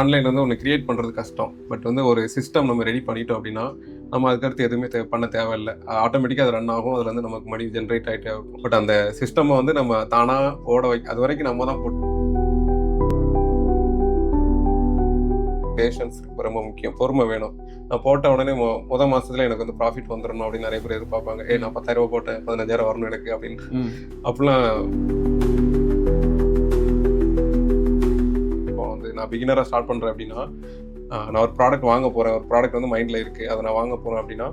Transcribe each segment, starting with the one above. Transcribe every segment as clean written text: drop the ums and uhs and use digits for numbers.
Online வந்து ஒன்று create பண்ணுறது கஷ்டம். பட் வந்து ஒரு சிஸ்டம் நம்ம ரெடி பண்ணிட்டோம் அப்படின்னா, நம்ம அதுக்கடுத்து எதுவுமே பண்ண தேவையில்ல. ஆட்டோமேட்டிக்காக அது ரன் ஆகும். அதில் வந்து நமக்கு மணி ஜென்ரேட் ஆகிட்டே இருக்கும். பட் அந்த சிஸ்டமை வந்து நம்ம தானாக ஓட அது வரைக்கும் நம்ம தான் பேஷன்ஸ் ரொம்ப முக்கியம். பொறுமை வேணும். நான் போட்ட உடனே முதல் மாசத்துல எனக்கு வந்து ப்ராஃபிட் வந்துடணும் அப்படின்னு நிறைய பேர் எதிர்பார்ப்பாங்க. நான் 10,000 ரூபாய் போட்டேன், 15,000 வரணும் எனக்கு அப்படின்னு. அப்படிலாம் இப்போ வந்து நான் பிகினராக ஸ்டார்ட் பண்ணுறேன் அப்படின்னா, நான் ஒரு ப்ராடக்ட் வாங்க போகிறேன். ஒரு ப்ராடக்ட் வந்து மைண்டில் இருக்குது, அதை நான் வாங்க போகிறேன் அப்படின்னா,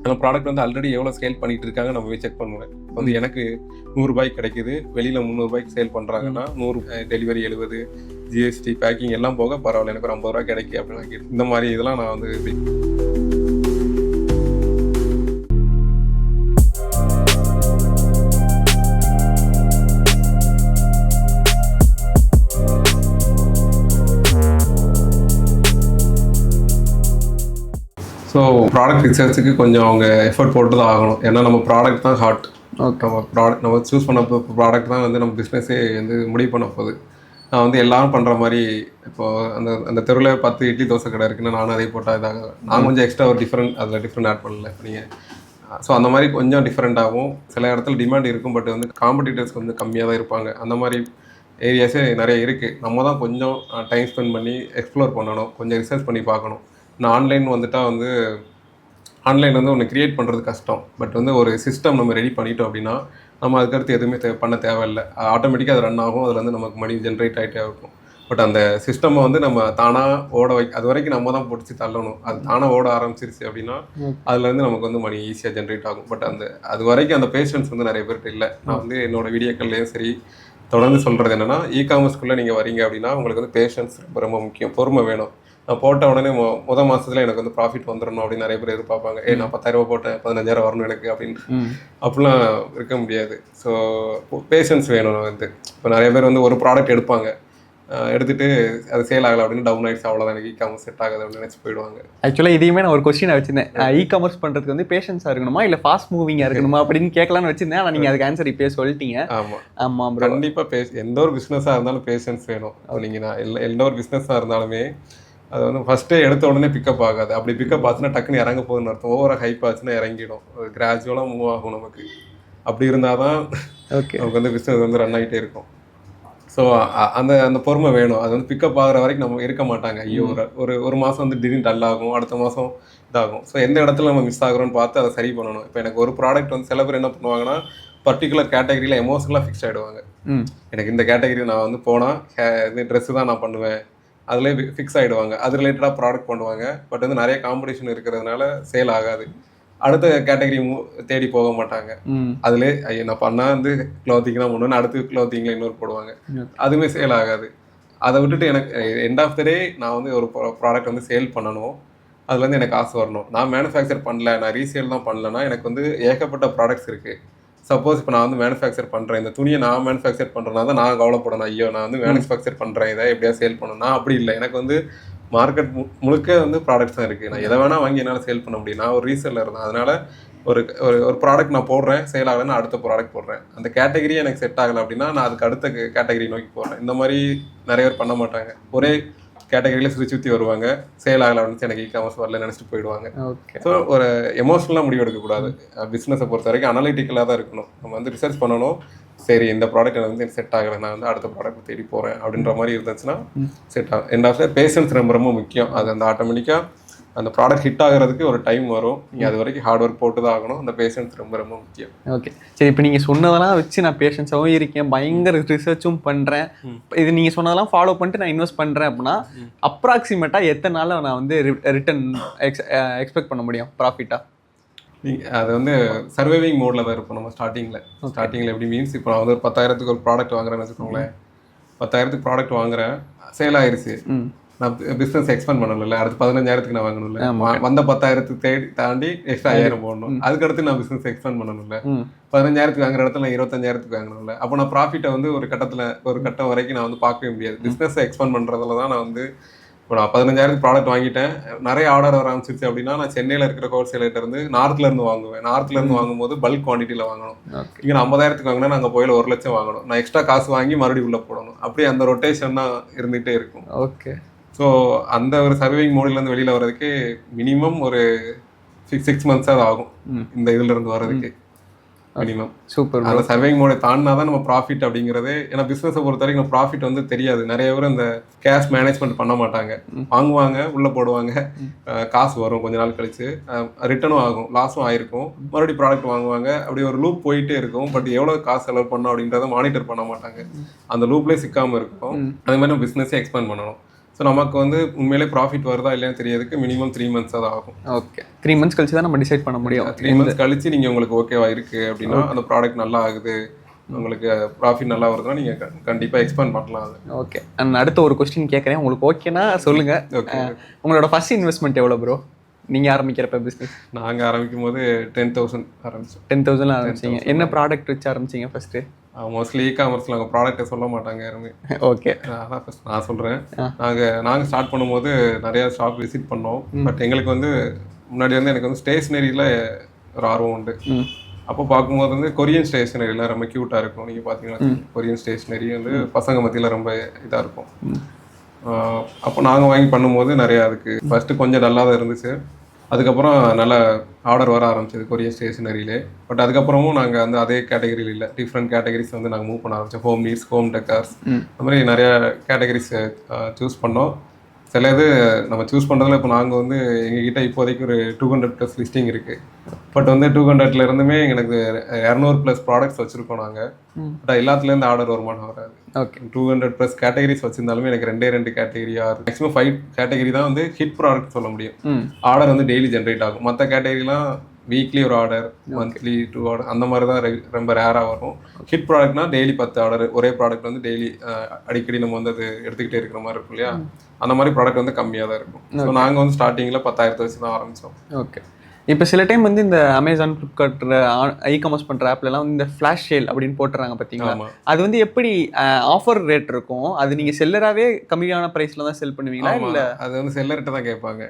அந்த ப்ராடக்ட் வந்து ஆல்ரெடி எவ்வளோ சேல் பண்ணிட்டு இருக்காங்க நம்ம போய் செக் பண்ணுவேன். வந்து எனக்கு 100 ரூபாய்க்கு கிடைக்குது, வெளியில் 300 ரூபாய்க்கு சேல் பண்ணுறாங்கன்னா 100 டெலிவரி 70 ஜிஎஸ்டி பேக்கிங் எல்லாம் போக பரவாயில்ல, எனக்கு ஒரு 50 ரூபா கிடைக்கு அப்படின்னு இந்த மாதிரி இதெல்லாம் நான் வந்து ஸோ ப்ராடக்ட் ரிசர்ச்சுக்கு கொஞ்சம் அவங்க எஃபர்ட் போட்டு தான் ஆகணும். ஏன்னா நம்ம ப்ராடக்ட் தான் ஹார்ட். நம்ம சூஸ் பண்ண ப்ராடக்ட் தான் வந்து நம்ம பிஸ்னஸே வந்து முடிவு பண்ண போகுது. நான் வந்து எல்லாரும் பண்ணுற மாதிரி இப்போது அந்த தெருவில் 10 இட்லி தோசை கடை இருக்குன்னா நானும் அதே போட்டால் இதாக நான் கொஞ்சம் எக்ஸ்ட்ரா ஒரு டிஃப்ரெண்ட் ஆட் பண்ணல நீங்கள். ஸோ அந்த மாதிரி கொஞ்சம் டிஃப்ரெண்ட்டாகவும் சில இடத்துல டிமாண்ட் இருக்கும். பட் வந்து காம்படிட்டர்ஸ் வந்து கம்மியாக தான் இருப்பாங்க. அந்த மாதிரி ஏரியாஸே நிறைய இருக்குது. நம்ம தான் கொஞ்சம் டைம் ஸ்பெண்ட் பண்ணி எக்ஸ்ப்ளோர் பண்ணணும், கொஞ்சம் ரிசர்ச் பண்ணி பார்க்கணும். நான் ஆன்லைன் வந்துட்டால் வந்து ஆன்லைன் வந்து ஒன்று கிரியேட் பண்ணுறது கஷ்டம். பட் வந்து ஒரு சிஸ்டம் நம்ம ரெடி பண்ணிட்டோம் அப்படின்னா நம்ம அதுக்கடுத்து எதுவுமே பண்ண தேவையில்லை. ஆட்டோமேட்டிக்காக அது ரன் ஆகும். அதில் வந்து நமக்கு மணி ஜென்ரேட் ஆகிட்டே இருக்கும். பட் அந்த சிஸ்டமை வந்து நம்ம தானாக ஓட அது வரைக்கும் நம்ம தான் பிடிச்சி தள்ளணும். அது தானாக ஓட ஆரம்பிச்சிருச்சு அப்படின்னா அதுலேருந்து நமக்கு வந்து மணி ஈஸியாக ஜென்ரேட் ஆகும். பட் அது வரைக்கும் அந்த பேஷன்ஸ் வந்து நிறைய பேர்கிட்ட இல்லை. நான் வந்து என்னோடய வீடியோக்கள்லேயும் சரி தொடர்ந்து சொல்கிறது என்னென்னா, இ-காமர்ஸ்குள்ளே நீங்கள் வரீங்க அப்படின்னா உங்களுக்கு வந்து பேஷன்ஸ் ரொம்ப முக்கியம். பொறுமை வேணும். நான் போட்ட உடனே முதல் மாதத்துல எனக்கு வந்து ப்ராஃபிட் வந்துடணும் அப்படின்னு நிறைய பேர் எதிர்பார்ப்பாங்க. நான் 10,000 ரூபாய் போட்டேன், 15,000 வரணும் எனக்கு அப்படின்னு. அப்படிலாம் இருக்க முடியாது. ஸோ பேஷன்ஸ் வேணும். வந்து இப்போ நிறைய பேர் வந்து ஒரு ப்ராடக்ட் எடுப்பாங்க, எடுத்துகிட்டு அது சேல் ஆகலை அப்படின்னு டவுன் ஆகிடுச்சு, அவ்வளோதான் எனக்கு இ-காமர்ஸ் செட் ஆகுது அப்படின்னு நினச்சி போயிடுவாங்க. ஆக்சுவலாக இதையுமே நான் ஒரு கொஸ்டின் வச்சிருந்தேன், இ-காமர்ஸ் பண்ணுறதுக்கு வந்து பேஷன்ஸாக இருக்கணுமா இல்லை ஃபாஸ்ட் மூவிங்காக இருக்கணுமா அப்படின்னு கேட்கலான்னு வச்சிருந்தேன். ஆனால் நீங்கள் அதுக்கு ஆன்சர் இப்போ சொல்லிட்டீங்க. ஆமாம் கண்டிப்பாக எந்த ஒரு பிஸ்னஸாக இருந்தாலும் பேஷன்ஸ் வேணும். நீங்கள் நான் எந்த ஒரு பிஸ்னஸாக இருந்தாலுமே அது வந்து ஃபஸ்ட்டே எடுத்த உடனே பிக்கப் ஆகாது. அப்படி பிக்கப் ஆச்சுன்னா டக்குன்னு இறங்க போகுதுன்னு அர்த்தம். ஓவராக ஹைப் ஆச்சுன்னா இறங்கிடும். கிராஜுவலாக மூவ் ஆகும் நமக்கு. அப்படி இருந்தால் தான் நமக்கு வந்து பிஸ்னஸ் வந்து ரன் ஆகிட்டே இருக்கும். ஸோ அந்த பொறுமை வேணும். அது வந்து பிக்கப் ஆகிற வரைக்கும் நம்ம இருக்க மாட்டாங்க. ஐயோ ஒரு மாதம் வந்து திடீர்னு டல் ஆகும், அடுத்த மாதம் இதாகும். ஸோ எந்த இடத்துல நம்ம மிஸ் ஆகுறோன்னு பார்த்து அதை சரி பண்ணணும். இப்போ எனக்கு ஒரு ப்ராடக்ட் வந்து சில பேர் என்ன பண்ணுவாங்கன்னா, பர்டிகுலர் கேட்டகரியில் எமோஷனலாக ஃபிக்ஸ் ஆகிடுவாங்க. எனக்கு இந்த கேட்டகரி நான் வந்து போனால் இந்த ட்ரெஸ்ஸு தான் நான் பண்ணுவேன், அதில் ஃபிக்ஸ் ஆகிடுவாங்க. அது ரிலேட்டடாக ப்ராடக்ட் பண்ணுவாங்க. பட் வந்து நிறைய காம்படிஷன் இருக்கிறதுனால சேல் ஆகாது. அடுத்த கேட்டகரி தேடி போக மாட்டாங்க. அதுலேயே நான் பண்ணால் வந்து க்ளோத்திங் தான் பண்ணுவேன், அடுத்து க்ளோத்திங்கில் இன்னொரு போடுவாங்க. அதுவுமே சேல் ஆகாது. அதை விட்டுட்டு எனக்கு எண்ட் ஆஃப் த டே நான் வந்து ஒரு ப்ராடக்ட் வந்து சேல் பண்ணணும், அதுலேருந்து எனக்கு காசு வரணும். நான் மேனுஃபேக்சர் பண்ணல, நான் ரீசேல் தான் பண்ணலன்னா எனக்கு வந்து ஏகப்பட்ட ப்ராடக்ட்ஸ் இருக்குது. சப்போஸ் இப்போ நான் வந்து மேனுஃபேக்சர் பண்ணுறேன், இந்த துணியை நான் மேனுஃபேக்சர் பண்ணுறேன்னா தான் நான் கவலைப்படணும். ஐயோ நான் வந்து மேனுஃபேக்சர் பண்ணுறேன், இதை எப்படியா சேல் பண்ணணும். நான் அப்படி இல்லை. எனக்கு வந்து மார்க்கெட் முழுக்க வந்து ப்ராடக்ட்ஸ் தான் இருக்குது. நான் எதை வேணால் வாங்கி என்னால் சேல் பண்ண முடியும். நான் ஒரு ரீசேலர் தான். அதனால் ஒரு ப்ராடக்ட் நான் போடுறேன், சேல் ஆகலைன்னா அடுத்த ப்ராடக்ட் போடுறேன். அந்த கேட்டகரியே எனக்கு செட் ஆகலை அப்படின்னா நான் அதுக்கு அடுத்த கேட்டகரி நோக்கி போடுறேன். இந்த மாதிரி நிறைய பேர் பண்ண மாட்டாங்க. ஒரே கேட்டகரியில் சுற்றி வருவாங்க, சேல் ஆகலை அப்படின்னு எனக்கு இ-காமர்ஸ் வரல நினச்சிட்டு போயிடுவாங்க. ஸோ ஒரு எமோஷனலாக முடிவு எடுக்கக்கூடாது. பிஸ்னஸை பொறுத்த வரைக்கும் அனலிட்டிக்கலாக தான் இருக்கணும். நம்ம வந்து ரிசர்ச் பண்ணணும். சரி இந்த ப்ராடக்ட் எனக்கு வந்து செட் ஆகலை, நான் வந்து அடுத்த ப்ராடக்ட் தேடி போகிறேன் அப்படின்ற மாதிரி இருந்துச்சுன்னா செட் ஆகும். எண்ட் ஆஃப் பேஷன்ஸ் ரொம்ப முக்கியம். அது அந்த ஆட்டோமேட்டிக்காக அந்த ப்ராடக்ட் ஹிட் ஆகிறதுக்கு ஒரு டைம் வரும். நீங்கள் அது வரைக்கும் ஹார்ட் ஒர்க் போட்டு தான் ஆகணும். அந்த பேஷன்ஸ் ரொம்ப முக்கியம். ஓகே, சரி. இப்போ நீங்கள் சொன்னதெல்லாம் வச்சு நான் பேஷன்ஸாகவும் இருக்கேன், பயங்கர ரிசர்ச்சும் பண்ணுறேன். இது நீங்கள் சொன்னதெல்லாம் ஃபாலோ பண்ணிட்டு நான் இன்வெஸ்ட் பண்ணுறேன் அப்படின்னா அப்ராக்சிமேட்டாக எத்தனை நாளில் நான் வந்து ரிட்டர்ன் எக்ஸ்பெக்ட் பண்ண முடியும் ப்ராஃபிட்டாக? அது வந்து சர்வைவிங் மோடில் தான் இருக்கும். நம்ம ஸ்டார்டிங்கில் எப்படி மீன்ஸ், இப்போ நான் வந்து ஒரு 10,000க்கு ஒரு ப்ராடக்ட் வாங்குறேன்னு வச்சுக்கோங்களேன். 10,000க்கு ப்ராடக்ட் வாங்குறேன், சேல் ஆயிடுச்சு. நான் பிஸ்னஸ் எக்ஸ்பேண்ட் பண்ணல, அடுத்து 15,000க்கு நான் வாங்கணும்ல. வந்த 10,000 தாண்டி எக்ஸ்ட்ரா 1000 போடணும். அதுக்கடுத்து நான் பிஸ்னஸ் எக்ஸ்பேண்ட் பண்ணணும்ல. 15,000க்கு வாங்குற இடத்துல நான் 25,000க்கு வாங்கணும்ல. அப்போ நான் ப்ராஃபிட்டை வந்து ஒரு கட்டம் வரைக்கும் நான் வந்து பார்க்கவே முடியாது. பிஸ்னஸை எக்ஸ்பேண்ட் பண்ணுறதுல தான் நான் வந்து இப்போ நான் 15,000க்கு ப்ராடக்ட் வாங்கிட்டேன், நிறைய ஆர்டர் வர ஆரம்பிச்சிருச்சு அப்படின்னா நான் சென்னையில் இருக்கிற ஹோல்சேலர்கிட்ட இருந்து நார்த்லேருந்து வாங்குவேன். நார்த்லேருந்து வாங்கும்போது பல்க் குவான்டிட்டியில் வாங்கணும். இங்கே நான் 50,000க்கு வாங்கினா நாங்கள் போயில 1,00,000 வாங்கணும். நான் எக்ஸ்ட்ரா காசு வாங்கி மறுபடியும் உள்ளே போடணும். அப்படியே அந்த ரொட்டேஷன் தான் இருந்துகிட்டே இருக்கும். ஓகே. ஸோ அந்த ஒரு சர்வைவிங் மோடிலேருந்து வெளியில் வர்றதுக்கு மினிமம் ஒரு 6 months ஆகும் இந்த இதுலேருந்து வர்றதுக்கு மினிமம். சூப்பர். அந்த சர்வைங் மோடை தாண்டினா தான் நம்ம ப்ராஃபிட் அப்படிங்கிறது. ஏன்னா பிஸ்னஸை பொறுத்த வரைக்கும் ப்ராஃபிட் வந்து தெரியாது. நிறைய பேர் இந்த கேஷ் மேனேஜ்மெண்ட் பண்ண மாட்டாங்க. வாங்குவாங்க, உள்ளே போடுவாங்க, காசு வரும் கொஞ்ச நாள் கழிச்சு, ரிட்டர்னும் ஆகும், லாஸும் ஆயிருக்கும், மறுபடியும் ப்ராடக்ட் வாங்குவாங்க. அப்படி ஒரு லூப் போயிட்டே இருக்கும். பட் எவ்வளோ காசு செலவு பண்ணோம் அப்படின்றத மானிட்டர் பண்ண மாட்டாங்க. அந்த லூப்லேயே சிக்காமல் இருக்கும். அதே மாதிரி நம்ம பிஸ்னஸே எக்ஸ்பேண்ட் பண்ணணும். ஸோ நமக்கு வந்து உண்மையிலே ப்ராஃபிட் வருதா இல்லையான்னு தெரியாதுக்கு மினிமம் 3 months தான் ஆகும். ஓகே, 3 months கழிச்சு தான் நம்ம டிசைட் பண்ண முடியும். 3 months கழிச்சு நீங்கள் உங்களுக்கு ஓகேவா இருக்குது அப்படின்னா, அந்த ப்ராடக்ட் நல்லா ஆகுது, உங்களுக்கு ப்ராஃபிட் நல்லா வருதுன்னா நீங்கள் கண்டிப்பாக எக்ஸ்பேண்ட் பண்ணலாம் அது. ஓகே, நான் அடுத்த ஒரு கொஸ்டின் கேட்குறேன். உங்களுக்கு ஓகேனா சொல்லுங்கள். ஓகே, உங்களோட ஃபர்ஸ்ட் இன்வெஸ்ட்மெண்ட் எவ்வளோ ப்ரோ? நீங்கள் ஆரம்பிக்கிறப்ப பிஸ்னஸ்? நாங்கள் ஆரம்பிக்கும் போது 10,000 ஆரம்பிச்சோம். 10,000 ஆரம்பிச்சிங்க. என்ன ப்ராடக்ட் வச்சு ஆரம்பிச்சிங்க ஃபஸ்ட்டு? மோஸ்ட்லி இ-காமர்ஸில் அவங்க ப்ராடக்ட்டை சொல்ல மாட்டாங்க யாருமே. ஓகே, அதான் ஃபஸ்ட் நான் சொல்கிறேன். நாங்கள் ஸ்டார்ட் பண்ணும்போது நிறையா ஷாப் விசிட் பண்ணோம். பட் எங்களுக்கு வந்து முன்னாடி வந்து எனக்கு வந்து ஸ்டேஷ்னரியில் ஒரு ஆர்வம் உண்டு. அப்போ பார்க்கும்போது வந்து கொரியன் ஸ்டேஷ்னரியில் ரொம்ப க்யூட்டாக இருக்கும். நீங்கள் பார்த்தீங்கன்னா கொரியன் ஸ்டேஷ்னரி வந்து பசங்க மத்தியில் ரொம்ப இதாக இருக்கும். அப்போ நாங்கள் வாங்கி பண்ணும்போது நிறையா அதுக்கு ஃபஸ்ட்டு கொஞ்சம் நல்லா தான் இருந்துச்சு. அதுக்கப்புறம் நல்லா ஆர்டர் வர ஆரம்பிச்சது கொரியன் ஸ்டேஷனரியிலே. பட் அதுக்கப்புறமும் நாங்கள் வந்து அதே கேட்டகரியில் இல்லை, டிஃப்ரெண்ட் கேட்டகரிஸ் வந்து நாங்கள் மூவ் பண்ண ஆரம்பித்தோம். ஹோம் நீட்ஸ், ஹோம் டெக்கார்ஸ், அந்த மாதிரி நிறையா கேட்டகரிஸ் சூஸ் பண்ணோம். சில இது நம்ம சூஸ் பண்ணுறதுல இப்போ நாங்கள் வந்து எங்ககிட்ட இப்போதைக்கு ஒரு 200+ லிஸ்டிங் இருக்குது. பட் வந்து 200 இருந்துமே எனக்கு 200+ ப்ராடக்ட்ஸ் வச்சுருக்கோம் நாங்கள். பட் எல்லாத்துலேருந்து ஆர்டர் வருமானம் வராது. ஓகே, 200+ கேட்டகரிஸ் வச்சிருந்தாலுமே எனக்கு 2 கேட்டகரி ஆர் மேக்ஸிமம் 5 கேட்டகரி தான் வந்து ஹிட் ப்ராடக்ட் சொல்ல முடியும். ஆர்டர் வந்து டெய்லி ஜென்ரேட் ஆகும். மற்ற கேட்டகரிலாம் வீக்லி ஒரு ஆர்டர், மந்த்லி 2 ஆர்டர், அந்த மாதிரி தான் ரொம்ப ரேராக வரும். ஹிட் ப்ராடக்ட்னா டெய்லி 10 ஆர்டர், ஒரே ப்ராடக்ட் வந்து டெய்லி அடிக்கடி நம்ம வந்து அது எடுத்துக்கிட்டே இருக்கிற மாதிரி இருக்கும் இல்லையா? அந்த மாதிரி ப்ராடக்ட் வந்து கம்மியாக தான் இருக்கும். ஸோ நாங்கள் வந்து ஸ்டார்டிங்கில் 10,000 வச்சு தான் ஆரம்பித்தோம். ஓகே, இப்போ சில டைம் வந்து இந்த அமேசான், ஃப்ளிப்கார்ட், இ-காமர்ஸ் பண்ணுற ஆப்லலாம் வந்து இந்த ஃப்ளாஷ் சேல் அப்படின்னு போட்டுறாங்க பார்த்தீங்களா? அது வந்து எப்படி ஆஃபர் ரேட் இருக்கும்? அது நீங்கள் செல்லராகவே கம்மியான ப்ரைஸில் தான் செல் பண்ணுவீங்களா? இல்லை அது வந்து செல்லர்கிட்ட தான் கேட்பாங்க.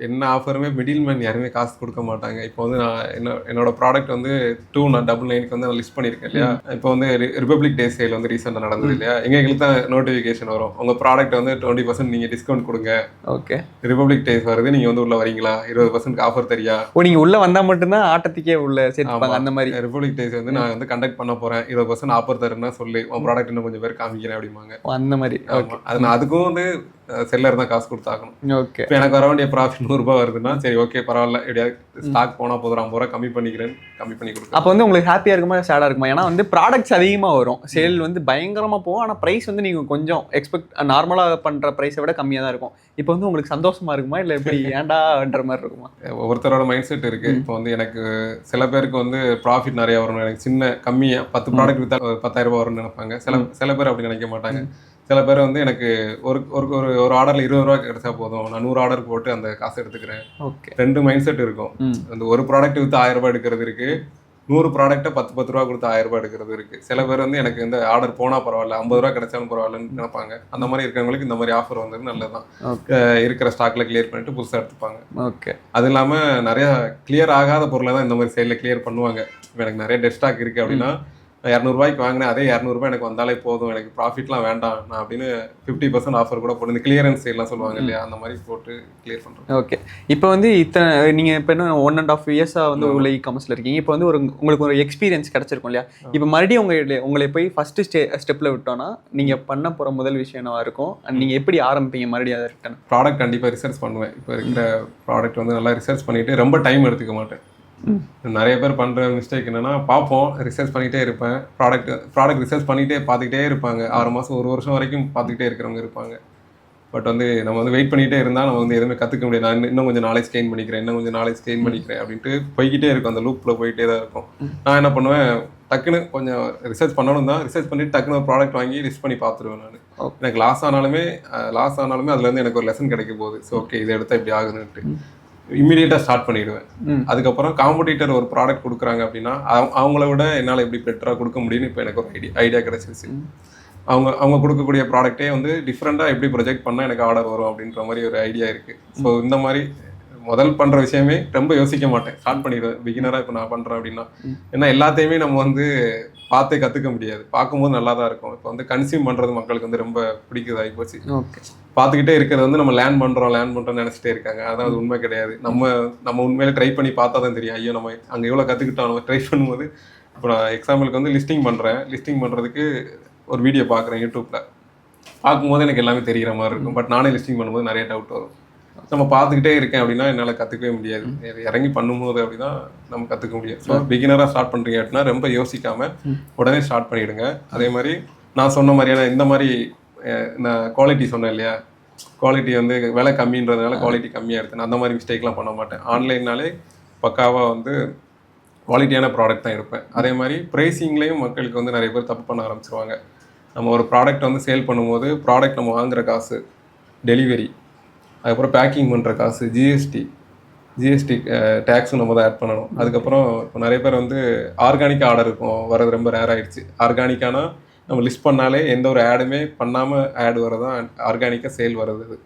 என்ன ஆஃபருமே மிடில் மேன் யாருமே காசு கொடுக்க மாட்டாங்க. இப்போ வந்து நான் என்னோட ப்ராடக்ட் வந்து 299 வந்து நான் லிஸ்ட் பண்ணியிருக்கேன் இல்லையா? இப்போ வந்து ரிபப்ளிக் டே சேல் வந்து ரீசெண்டாக நடந்தது இல்லையா? எங்களுக்கு தான் நோட்டிஃபிகேஷன் வரும், உங்கள் ப்ராடக்ட் வந்து 20% நீங்கள் டிஸ்கவுண்ட் கொடுங்க. ஓகே, ரிபப்ளிக் டேஸ் வருது, நீங்கள் வந்து உள்ள வரீங்களா, 20% ஆஃபர் தெரியா? நீங்க உள்ள வந்தா மட்டும்தான் ஆட்டத்துக்கே உள்ள சேர்த்துப்பாங்க. அந்த மாதிரி ரிபப்ளிக் டேஸ் வந்து நான் வந்து கண்டக்ட் பண்ண போறேன், 20% ஆஃபர் தரேன்னா சொல்லி உன் ப்ராடக்ட் இன்னும் கொஞ்சம் பேர் காமிக்கிறேன் அப்படிம்பாங்க. அந்த மாதிரி அதுக்கும் வந்து செல்லர் தான் காசு கொடுத்தாக்கணும். ஓகே, இப்போ எனக்கு வர வேண்டிய ப்ராஃபிட் 100 ரூபாய் வருதுன்னா சரி ஓகே பரவாயில்ல, எப்படியாவது ஸ்டாக் போனால் போதும் 50 ரூபா கம்மி பண்ணி கொடுக்கும். அப்போ வந்து உங்களுக்கு ஹாப்பியாக இருக்குமா சேடாக இருக்குமா? ஏன்னா வந்து ப்ராடக்ட்ஸ் அதிகமாக வரும், சேல் வந்து பயங்கரமாக போகும், ஆனால் ப்ரைஸ் வந்து நீங்கள் கொஞ்சம் எக்ஸ்பெக்ட் நார்மலாக பண்ணுற ப்ரைஸை விட கம்மியாக தான் இருக்கும். இப்போ வந்து உங்களுக்கு சந்தோஷமா இருக்குமா இல்லை எப்படி ஏண்டான்ற மாதிரி இருக்குமா? ஒவ்வொருத்தரோட மைண்ட் செட் இருக்கு. இப்போ வந்து எனக்கு சில பேருக்கு வந்து ப்ராஃபிட் நிறைய வரும், எனக்கு சின்ன கம்மியாக 10 ப்ராடக்ட் விற்றா 10,000 ரூபாய் வரும்னு நினைப்பாங்க. சில பேர் அப்படி நினைக்க மாட்டாங்க. சில பேர் வந்து எனக்கு ஒரு ஆர்டரில் 20 ரூபா கிடைச்சா போதும், நான் 100 ஆர்டர் போட்டு அந்த காசு எடுத்துக்கிறேன். ஓகே, 2 மைண்ட் செட் இருக்கும். அந்த ஒரு ப்ராடக்ட் விற்று 1000 ரூபாய் எடுக்கிறது இருக்கு, 100 ப்ராடக்ட்டை 10 ரூபா கொடுத்து 1000 ரூபாய் எடுக்கிறது இருக்கு. சில பேர் வந்து எனக்கு இந்த ஆர்டர் போனால் பரவாயில்ல, 50 ரூபா கிடைச்சாலும் பரவாயில்லன்னு நினைப்பாங்க. அந்த மாதிரி இருக்கிறவங்களுக்கு இந்த மாதிரி ஆஃபர் வந்து நல்லதுதான். இருக்கிற ஸ்டாக்ல கிளியர் பண்ணிட்டு புதுசாக எடுத்துப்பாங்க. ஓகே, அது இல்லாமல் நிறைய கிளியர் ஆகாத பொருளை தான் இந்த மாதிரி சைடில் கிளியர் பண்ணுவாங்க. இப்போ எனக்கு நிறைய டெட் ஸ்டாக் இருக்கு அப்படின்னா 200 ரூபாய்க்கு வாங்கினேன், அதே 200 ரூபாய் எனக்கு வந்தாலே போதும், எனக்கு ப்ராஃபிட்லாம் வேண்டாம் நான் அப்படின்னு 50% ஆஃபர் கூட போட்டு இந்த கிளியரன்ஸ் எல்லாம் சொல்லுவாங்க இல்லையா, அந்த மாதிரி போட்டு கிளியர் பண்ணுறோம். ஓகே, இப்போ வந்து நீங்கள் இப்போ என்ன 1.5 இயர்ஸாக வந்து உள்ள இ-காமர்ஸில் இருக்கீங்க. இப்போ வந்து உங்களுக்கு ஒரு எக்ஸ்பீரியன்ஸ் கிடச்சிருக்கும் இல்லையா? இப்போ மறுபடியும் உங்களை போய் ஃபஸ்ட்டு ஸ்டெப்பில் விட்டோன்னா நீங்கள் பண்ண போகிற முதல் விஷயம் என்னவா இருக்கும்? நீங்கள் எப்படி ஆரம்பிப்பீங்க மறுபடியும் அதை ரிட்டர்ன்? ப்ராடக்ட் கண்டிப்பாக ரிசர்ச் பண்ணுவேன். இப்போ இருக்கிற ப்ராடக்ட் வந்து நல்லா ரிசர்ச் பண்ணிவிட்டு ரொம்ப டைம் எடுத்துக்க மாட்டேன். நிறைய பேர் பண்ணுற மிஸ்டேக் என்னன்னா, பார்ப்போம், ரிசர்ச் பண்ணிகிட்டே இருப்பேன், ப்ராடக்ட் ரிசர்ச் பண்ணிகிட்டே பார்த்துக்கிட்டே இருப்பாங்க. 6 மாதம் 1 வருஷம் வரைக்கும் பார்த்துக்கிட்டே இருக்கிறவங்க இருப்பாங்க. பட் வந்து நம்ம வந்து வெயிட் பண்ணிகிட்டே இருந்தால் நம்ம வந்து எதுவுமே கற்றுக்க முடியாது. நான் இன்னும் கொஞ்சம் நாலேஜ் கெயின் பண்ணிக்கிறேன் அப்படின்ட்டு போய்கிட்டே இருக்கும், அந்த லூப்பில் போயிட்டே தான் இருக்கும். நான் என்ன பண்ணுவேன், டக்குன்னு கொஞ்சம் ரிசர்ச் பண்ணணும் தான், ரிசர்ச் பண்ணிட்டு டக்குன்னு ஒரு ப்ராடக்ட் வாங்கி லிஸ்ட் பண்ணி பார்த்துருவேன். நான் எனக்கு லாஸ் ஆனாலுமே அதுலேருந்து எனக்கு ஒரு லெசன் கிடைக்க போகுது. ஸோ ஓகே, இதை எடுத்தால் இப்படி ஆகுதுன்ட்டு இம்மீடியட்டாக ஸ்டார்ட் பண்ணிவிடுவேன். அதுக்கப்புறம் காம்படிட்டர் ஒரு ப்ராடக்ட் கொடுக்குறாங்க அப்படின்னா அவங்கள விட என்னால் எப்படி பெட்டராக கொடுக்க முடியும்னு இப்போ எனக்கு ஒரு ஐடியா கிடைச்சிருச்சு. அவங்க கொடுக்கக்கூடிய ப்ராடக்டே வந்து டிஃப்ரெண்ட்டாக எப்படி ப்ரொஜெக்ட் பண்ணால் எனக்கு ஆர்டர் வரும் அப்படின்ற மாதிரி ஒரு ஐடியா இருக்குது. ஸோ இந்த மாதிரி முதல் பண்ணுற விஷயமே ரொம்ப யோசிக்க மாட்டேன், ஸ்டார்ட் பண்ணிடுவேன். பிகினராக இப்போ நான் பண்ணுறேன் அப்படின்னா, ஏன்னா எல்லாத்தையுமே நம்ம வந்து பார்த்தே கற்றுக்க முடியாது. பார்க்கும்போது நல்லா தான் இருக்கும். இப்போ வந்து கன்சியூம் பண்ணுறது மக்களுக்கு வந்து ரொம்ப பிடிக்குது ஆகிப்போச்சு. ஓகே. பார்த்துக்கிட்டே இருக்கிறது வந்து நம்ம லேர்ன் பண்ணுறோம்னு நினச்சிட்டே இருக்காங்க. அதான் அது உண்மை கிடையாது. நம்ம உண்மையிலே ட்ரை பண்ணி பார்த்தா தான் தெரியும். ஐயோ நம்ம அங்கே எவ்வளோ கற்றுக்கிட்டோம். நம்ம ட்ரை பண்ணும்போது இப்போ நான் எக்ஸாம்பிளுக்கு வந்து லிஸ்டிங் பண்ணுறேன். லிஸ்டிங் பண்ணுறதுக்கு ஒரு வீடியோ பார்க்குறேன் யூடியூப்பில். பார்க்கும்போது எனக்கு எல்லாமே தெரிகிற மாதிரி இருக்கும். பட் நானே லிஸ்டிங் பண்ணும்போது நிறைய டவுட் வரும். நம்ம பார்த்துக்கிட்டே இருக்கேன் அப்படின்னா என்னால் கற்றுக்கவே முடியாது. இறங்கி பண்ணும்போது அப்படின்னா நம்ம கற்றுக்க முடியாது. ஸோ பிகினராக ஸ்டார்ட் பண்ணுறீங்க அப்படின்னா ரொம்ப யோசிக்காமல் உடனே ஸ்டார்ட் பண்ணிவிடுங்க. அதே மாதிரி நான் சொன்ன மாதிரியான இந்த மாதிரி நான் குவாலிட்டி சொன்னேன் இல்லையா, குவாலிட்டி வந்து விலை கம்மின்றதுனால குவாலிட்டி கம்மியாக எடுத்தேன். அந்த மாதிரி மிஸ்டேக்லாம் பண்ண மாட்டேன். ஆன்லைன்னாலே பக்காவாக வந்து குவாலிட்டியான ப்ராடக்ட் தான் எடுப்பேன். அதே மாதிரி ப்ரைஸிங்லேயும் மக்களுக்கு வந்து நிறைய பேர் தப்பு பண்ண ஆரம்பிச்சிருவாங்க. நம்ம ஒரு ப்ராடக்ட் வந்து சேல் பண்ணும்போது ப்ராடக்ட் நம்ம வாங்குகிற காசு, டெலிவரி, அதுக்கப்புறம் பேக்கிங் பண்ணுற காசு, ஜிஎஸ்டி டேக்ஸும் நம்ம தான் ஆட் பண்ணணும். அதுக்கப்புறம் இப்போ நிறைய பேர் வந்து ஆர்கானிக் ஆர்டர் இருக்கும் வர்றது ரொம்ப ரேர் ஆகிடுச்சு. ஆர்கானிக்கானா நம்ம லிஸ்ட் பண்ணாலே எந்த ஒரு ஆடுமே பண்ணாமல் ஆட் வரதான் ஆர்கானிக்காக சேல் வருது.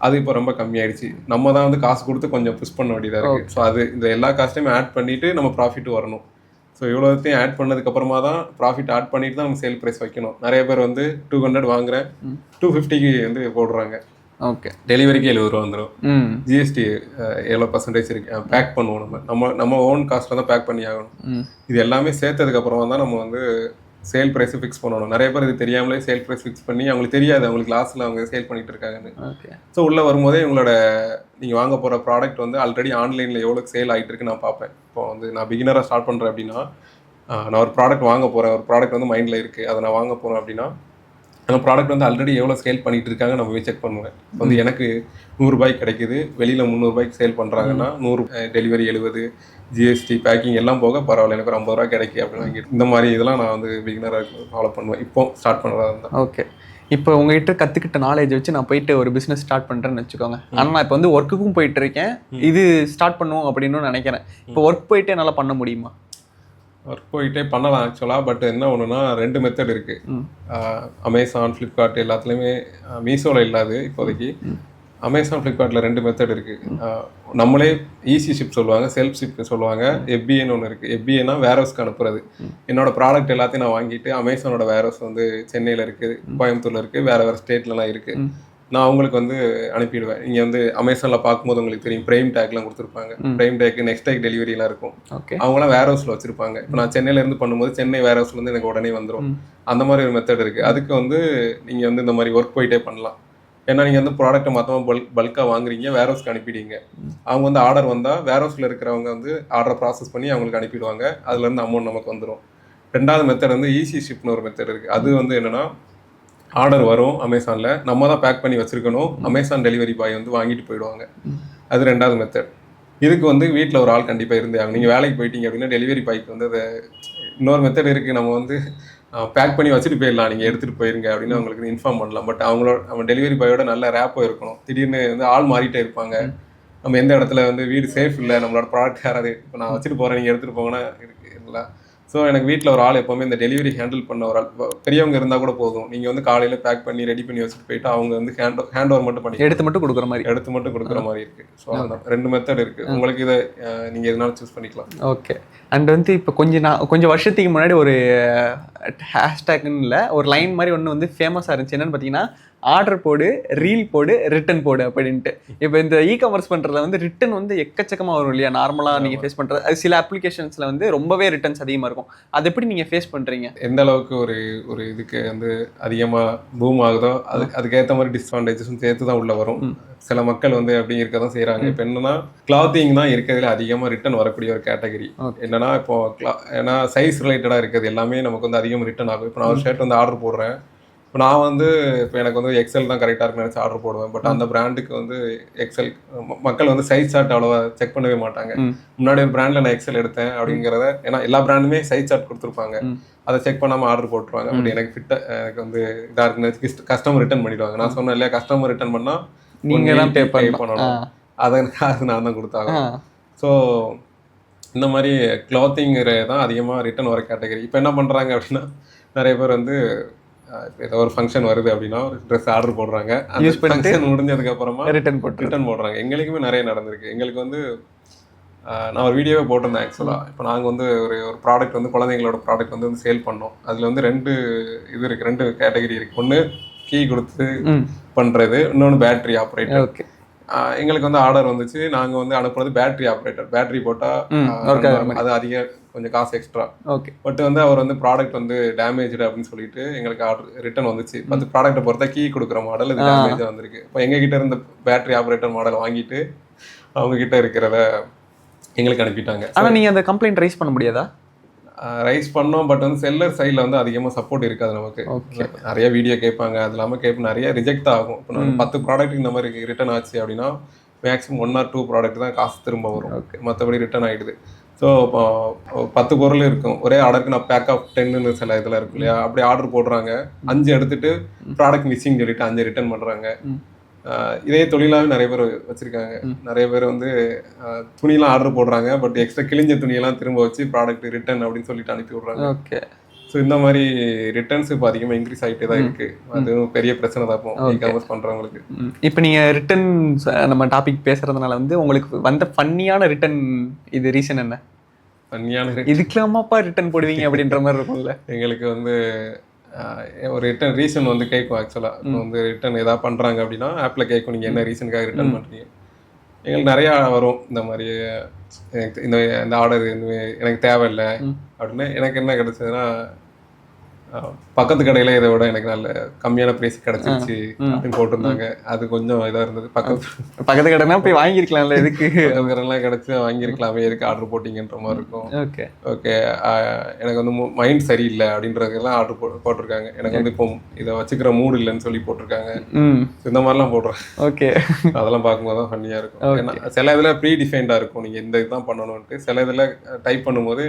அது இப்போ ரொம்ப கம்மியாயிடுச்சு. நம்ம தான் வந்து காசு கொடுத்து கொஞ்சம் புஷ் பண்ண வேண்டியதாக இருக்குது. ஸோ அது இந்த எல்லா காஸ்ட்டையுமே ஆட் பண்ணிவிட்டு நம்ம ப்ராஃபிட் வரணும். ஸோ இவ்வளோத்தையும் ஆட் பண்ணதுக்கப்புறமா தான் ப்ராஃபிட் ஆட் பண்ணிட்டு தான் நம்ம சேல் ப்ரைஸ் வைக்கணும். நிறைய பேர் வந்து 200 வாங்குறேன் 250க்கு வந்து போடுறாங்க. ஓகே. டெலிவரிக்கு 70 ரூபா வந்துடும். ஜிஎஸ்டி எவ்வளோ பர்சன்டேஜ் இருக்கு, பேக் பண்ணுவோம். நம்ம ஓன் காஸ்ட்டில் தான் பேக் பண்ணி ஆகணும். இது எல்லாமே சேர்த்ததுக்கப்புறமா தான் நம்ம வந்து சேல் ப்ரைஸை ஃபிக்ஸ் பண்ணணும். நிறைய பேர் இது தெரியாமலே சேல் ப்ரைஸ் ஃபிக்ஸ் பண்ணி அவங்களுக்கு தெரியாது அவங்களுக்கு லாஸில் அவங்க சேல் பண்ணிட்டு இருக்காங்கன்னு. ஸோ உள்ளே வரும்போதே உங்களோட நீங்கள் வாங்க போகிற ப்ராடக்ட் வந்து ஆல்ரெடி ஆன்லைனில் எவ்வளோ சேல் ஆகிட்டு இருக்குன்னு நான் பார்ப்பேன். இப்போ வந்து நான் பிகினராக ஸ்டார்ட் பண்ணுறேன் அப்படின்னா, நான் ஒரு ப்ராடக்ட் வாங்க போகிறேன், ஒரு ப்ராடக்ட் வந்து மைண்டில் இருக்குது, அதை நான் வாங்க போகிறேன் அப்படின்னா அந்த ப்ராடக்ட் வந்து ஆல்ரெடி எவ்வளோ சேல் பண்ணிட்டு இருக்காங்க நம்ம போய் செக் பண்ணுவேன். வந்து எனக்கு 100 ரூபாய்க்கு கிடைக்குது, வெளியில் 300 ரூபாய்க்கு சேல் பண்ணுறாங்கன்னா 100 டெலிவரி 70, ஜிஎஸ்டி பேக்கிங் எல்லாம் போக பரவாயில்ல எனக்கு ஒரு 50 ரூபா கிடைக்கு அப்படின்னு வாங்கிட்டு இந்த மாதிரி இதெல்லாம் நான் வந்து பிகினராக ஃபாலோ பண்ணுவேன். இப்போ ஸ்டார்ட் பண்ணுறதா இருந்தால். ஓகே. இப்போ உங்ககிட்ட கற்றுக்கிட்ட நாலேஜ் வச்சு நான் போயிட்டு ஒரு பிஸ்னஸ் ஸ்டார்ட் பண்ணுறேன்னு வச்சுக்கோங்க. ஆனால் நான் இப்போ வந்து ஒர்க்குக்கும் போயிட்டு இருக்கேன், இது ஸ்டார்ட் பண்ணுவோம் அப்படின்னு நினைக்கிறேன். இப்போ ஒர்க் போயிட்டு என்னால் பண்ண முடியுமா? ஒர்க் போயிட்டே பண்ணலாம் ஆக்சுவலாக. பட் என்ன ஒன்றுனா 2 மெத்தட் இருக்குது. அமேசான், ஃப்ளிப்கார்ட் எல்லாத்துலேயுமே, மீஷோவில் இல்லாது இப்போதைக்கு. அமேசான், ஃப்ளிப்கார்ட்டில் 2 மெத்தட் இருக்குது. நம்மளே ஈஸி ஷிப் சொல்லுவாங்க, செல்ஃப் ஷிப் சொல்லுவாங்க. எஃபிஏன்னு ஒன்று இருக்குது. எஃபிஏனா வேர்ஹவுஸ்க்கு அனுப்புறது. என்னோட ப்ராடக்ட் எல்லாத்தையும் நான் வாங்கிட்டு அமேசானோட வேர்ஹவுஸ் வந்து சென்னையில் இருக்குது, கோயம்புத்தூரில் இருக்குது, வேறு ஸ்டேட்லலாம் இருக்குது. நான் அவங்களுக்கு வந்து அனுப்பிடுவேன். இங்கே வந்து அமேசானில் பார்க்கும்போது உங்களுக்கு தெரியும், ப்ரைம் டேக்லாம் கொடுத்துருப்பாங்க. ப்ரைம் டேக்கு நெக்ஸ்ட் டேக் டெலிவரிலாம் இருக்கும். அவங்களாம் வேர் ஹவுஸில் வச்சுருப்பாங்க. இப்போ நான் சென்னையிலேருந்து பண்ணும்போது சென்னை வேர் ஹவுஸ்லேருந்து எனக்கு உடனே வந்துடும். அந்த மாதிரி ஒரு மெத்தட் இருக்குது. அதுக்கு வந்து நீங்கள் வந்து இந்த மாதிரி ஒர்க் போயிட்டே பண்ணலாம். ஏன்னா நீங்கள் வந்து ப்ராடக்ட்டை மொத்தமாக பல்காக வாங்குறீங்க, வேர் ஹவுஸ்க்கு அனுப்பிடுவீங்க. அவங்க வந்து ஆர்டர் வந்தால் வேர் ஹவுஸில் இருக்கிறவங்க வந்து ஆர்டரை ப்ராசஸ் பண்ணி அவங்களுக்கு அனுப்பிடுவாங்க. அதுலேருந்து அமௌண்ட் நமக்கு வந்துடும். 2வது மெத்தட் வந்து ஈஸி ஷிப்னு ஒரு மெத்தட் இருக்குது. அது வந்து என்னென்னா, ஆர்டர் வரும் அமேசானில், நம்ம தான் பேக் பண்ணி வச்சுருக்கணும். அமேசான் டெலிவரி பாய் வந்து வாங்கிட்டு போயிடுவாங்க. அது 2வது மெத்தட். இதுக்கு வந்து வீட்டில் ஒரு ஆள் கண்டிப்பாக இருந்தே ஆகும். நீங்கள் வேலைக்கு போயிட்டீங்க அப்படின்னா டெலிவரி பாய்க்கு வந்து அதை இன்னொரு மெத்தட் இருக்குது. நம்ம வந்து பேக் பண்ணி வச்சுட்டு போயிடலாம், நீங்கள் எடுத்துகிட்டு போயிருங்க அப்படின்னு அவங்களுக்கு இன்ஃபார்ம் பண்ணலாம். பட் அவன் டெலிவரி பாயோட நல்ல ரேப்போ இருக்கணும். திடீர்னு வந்து ஆள் மாறிட்டே இருப்பாங்க. நம்ம எந்த இடத்துல வந்து வீடு சேஃப் இல்லை, நம்மளோட ப்ராடக்ட் யாராவது இப்போ நான் வச்சுட்டு போகிறேன் நீங்கள் எடுத்துகிட்டு போங்கன்னா இருக்குங்களா. ஸோ எனக்கு வீட்டில் ஒரு ஆள் எப்போவுமே இந்த டெலிவரி ஹேண்டில் பண்ண ஒரு ஆள், பெரியவங்க இருந்தால் கூட போதும். நீங்கள் வந்து காலையில் பேக் பண்ணி ரெடி பண்ணி வச்சுட்டு போயிட்டு அவங்க வந்து ஹேண்ட் ஓவர் மட்டும் பண்ணி எடுத்து மட்டும் கொடுக்குற மாதிரி இருக்குது. ஸோ அதுதான் 2 மெத்தட் இருக்குது. உங்களுக்கு இதை நீங்கள் எதனாலும் சூஸ் பண்ணிக்கலாம். ஓகே. அண்ட் வந்து இப்போ கொஞ்சம் வருஷத்துக்கு முன்னாடி ஒரு ஹேஷ்டேக்னு இல்லை, ஒரு லைன் மாதிரி ஒன்று வந்து ஃபேமஸாக இருந்துச்சு. என்னென்னு பார்த்தீங்கன்னா, ஆர்டர் போடு, ரீல் போடு, ரிட்டன் போடு அப்படின்ட்டு. இப்போ இந்த இ-காமர்ஸ் பண்ணுறதுல வந்து ரிட்டன் வந்து எக்கச்சக்கமாக வரும் இல்லையா? நார்மலாக நீங்கள் ஃபேஸ் பண்ணுறது அது சில அப்ளிகேஷன்ஸில் வந்து ரொம்பவே ரிட்டர்ன்ஸ் அதிகமாக இருக்கும். அது எப்படி நீங்கள் ஃபேஸ் பண்ணுறீங்க? எந்த அளவுக்கு ஒரு இதுக்கு வந்து அதிகமாக பூம் ஆகுதோ அதுக்கேற்ற மாதிரி டிஸ்அட்வான்டேஜஸும் சேர்த்து தான் உள்ளே வரும். சில மக்கள் வந்து அப்படி இருக்க தான் செய்கிறாங்க. இப்போ என்னன்னா, கிளாத்திங் தான் இருக்கிறதுல அதிகமாக ரிட்டன் வரக்கூடிய ஒரு கேட்டகரி. என்னன்னா இப்போ ஏன்னா சைஸ் ரிலேட்டடாக இருக்கிறது எல்லாமே நமக்கு வந்து அதிகமாக ரிட்டன் ஆகும். இப்போ நான் ஒரு ஷர்ட் வந்து ஆர்டர் போடுறேன். இப்போ நான் வந்து இப்போ எனக்கு வந்து எக்ஸல் தான் கரெக்டாக இருக்குன்னு நினச்சி ஆர்டர் போடுவேன். பட் அந்த பிராண்டுக்கு வந்து எக்ஸல் மக்கள் வந்து சைஸ் சார்ட் அவ்வளோவா செக் பண்ணவே மாட்டாங்க. முன்னாடி ஒரு பிராண்டில் நான் எக்ஸல் எடுத்தேன் அப்படிங்கிறத, ஏன்னா எல்லா பிராண்டுமே சைஸ் சார்ட் கொடுத்துருப்பாங்க, அதை செக் பண்ணாமல் ஆர்டர் போட்டுருவாங்க. அப்படி எனக்கு எனக்கு வந்து இதாக இருக்குன்னு கஸ்டமர் ரிட்டர்ன் பண்ணிடுவாங்க. நான் சொன்னேன் இல்லையா, கஸ்டமர் ரிட்டர்ன் பண்ணால் நீங்கள் தான் பே பண்ணணும், அதை நான் தான் கொடுத்தாங்க. ஸோ இந்த மாதிரி கிளாத்திங்கிற தான் அதிகமாக ரிட்டர்ன் வர கேட்டகரி. இப்போ என்ன பண்ணுறாங்க அப்படின்னா, நிறைய பேர் வந்து ஏதோ ஒரு ஃபங்க்ஷன் வருது அப்படின்னா ஒரு ட்ரெஸ் ஆர்டர் போடுறாங்க, யூஸ் பண்ணிட்டு முடிஞ்சதுக்கப்புறமா ரிட்டர்ன் போடுறாங்க. எங்களுக்குமே நிறைய நடந்திருக்கு. எங்களுக்கு வந்து நான் ஒரு வீடியோவே போட்டிருந்தேன் ஆக்சுவலாக. இப்போ நாங்கள் வந்து ஒரு ப்ராடக்ட் வந்து குழந்தைங்களோட ப்ராடக்ட் வந்து சேல் பண்ணோம். அதில் வந்து 2 இது இருக்குது, 2 கேட்டகரி இருக்குது. ஒன்று கீ கொடுத்து பண்ணுறது, இன்னொன்று பேட்டரி ஆப்ரேட்டர். ஓகே. எங்களுக்கு வந்து ஆர்டர் வந்துச்சு. நாங்கள் வந்து அனுப்புறது பேட்டரி ஆப்ரேட்டர். பேட்டரி போட்டால் அது அதிக கொஞ்சம் காசு எக்ஸ்ட்ரா. ஓகே. பட் வந்து அவர் வந்து ப்ராடக்ட் வந்து டேமேஜ்டு அப்படின்னு சொல்லிட்டு எங்களுக்கு ஆர்டர் ரிட்டர்ன் வந்துச்சு. 10 ப்ராடக்ட்டை பொறுத்தா கீ கொடுக்குற மாடல் இது டேமேஜாக வந்திருக்கு. இப்போ எங்ககிட்ட இருந்த பேட்டரி ஆப்ரேட்டர் மாடல் வாங்கிட்டு அவங்ககிட்ட இருக்கிறத எங்களுக்கு அனுப்பிட்டாங்க. ஆனால் நீங்கள் அந்த கம்ப்ளைண்ட் ரைஸ் பண்ண முடியாதா? ரைஸ் பண்ணோம். பட் வந்து செல்லர் சைடில் வந்து அதிகமாக சப்போர்ட் இருக்காது நமக்கு. நிறைய வீடியோ கேட்பாங்க, அது இல்லாமல் நிறைய ரிஜெக்ட் ஆகும். இப்போ நம்ம 10 ப்ராடக்ட் இந்த மாதிரி ரிட்டர்ன் ஆச்சு அப்படின்னா மேக்ஸிமம் 1 or 2 ப்ராடக்ட் தான் காசு திரும்ப வரும். மற்றபடி ரிட்டர்ன் ஆகிடுது. ஸோ இப்போ 10 பொருள் இருக்கும், ஒரே ஆர்டருக்கு நான் பேக் ஆஃப் 10ன்னு சில இதில் இருக்கும் இல்லையா, அப்படி ஆர்டர் போடுறாங்க. 5 எடுத்துட்டு ப்ராடக்ட் மிஸ்ஸிங் சொல்லிட்டு 5 ரிட்டர்ன் பண்ணுறாங்க. இதே தொழிலாகவே நிறைய பேர் வச்சுருக்காங்க. நிறைய பேர் வந்து துணியெலாம் ஆர்டர் போடுறாங்க, பட் எக்ஸ்ட்ரா கிழிஞ்ச துணியெல்லாம் திரும்ப வச்சு ப்ராடக்ட் ரிட்டர்ன் அப்படின்னு சொல்லிட்டு அனுப்பி விட்றாங்க. ஓகே. ஸோ இந்த மாதிரி ரிட்டர்ன்ஸ் இப்போ அதிகமாக இன்க்ரீஸ் ஆகிட்டே தான் இருக்குது. அதுவும் பெரிய பிரச்சனை தான் இப்போ இ-காமர்ஸ் பண்ணுறவங்களுக்கு. இப்போ நீங்கள் ரிட்டர்ன்ஸ் நம்ம டாபிக் பேசுகிறதுனால வந்து உங்களுக்கு வந்த ஃபன்னியான ரிட்டர்ன் இது ரீசன் என்ன? ஃபன்னியான இதுக்கெல்லாமாப்பா ரிட்டர்ன் போடுவீங்க அப்படின்ற மாதிரி இருக்கும்ல. எங்களுக்கு வந்து ஒரு ரிட்டர்ன் ரீசன் வந்து கேட்கும் ஆக்சுவலாக. இப்போ வந்து ரிட்டர்ன் எதாவது பண்ணுறாங்க அப்படின்னா ஆப்பில் கேட்கும், நீங்கள் என்ன ரீசனுக்காக ரிட்டர்ன் பண்ணுறீங்க. எங்களுக்கு நிறையா வரும் இந்த மாதிரி, எனக்கு இந்த ஆர்டர் எனக்கு தேவையில்லை அப்படின்னு. எனக்கு என்ன கிடைச்சதுன்னா, பக்கத்து கடையில் இதை விட எனக்கு நல்ல கம்மியான ப்ரைஸ் கிடச்சிருச்சு அப்படின்னு போட்டிருந்தாங்க. அது கொஞ்சம் இதாக இருந்தது. பக்கத்து கடைனா போய் வாங்கியிருக்கலாம்ல, எதுக்கு கடைலாம் கிடச்சி வாங்கியிருக்கலாமே, எதுக்கு ஆர்டர் போட்டிங்கன்ற மாதிரி இருக்கும். Okay okay. எனக்கு வந்து மைண்ட் சரியில்லை அப்படின்றதுக்கெல்லாம் ஆர்டர் போட்டிருக்காங்க. எனக்கு வந்து இப்போ இதை வச்சுக்கிற மூடு இல்லைன்னு சொல்லி போட்டிருக்காங்க. இந்த மாதிரிலாம் போடுறேன். ஓகே. அதெல்லாம் பார்க்கும்போது தான் ஃபன்னியாக இருக்கும். ஏன்னா சில இதில் ப்ரீ டிஃபைன்டாக இருக்கும், நீங்கள் இந்த இதுதான் பண்ணணும்ன்ட்டு. சில இதில் டைப் பண்ணும்போது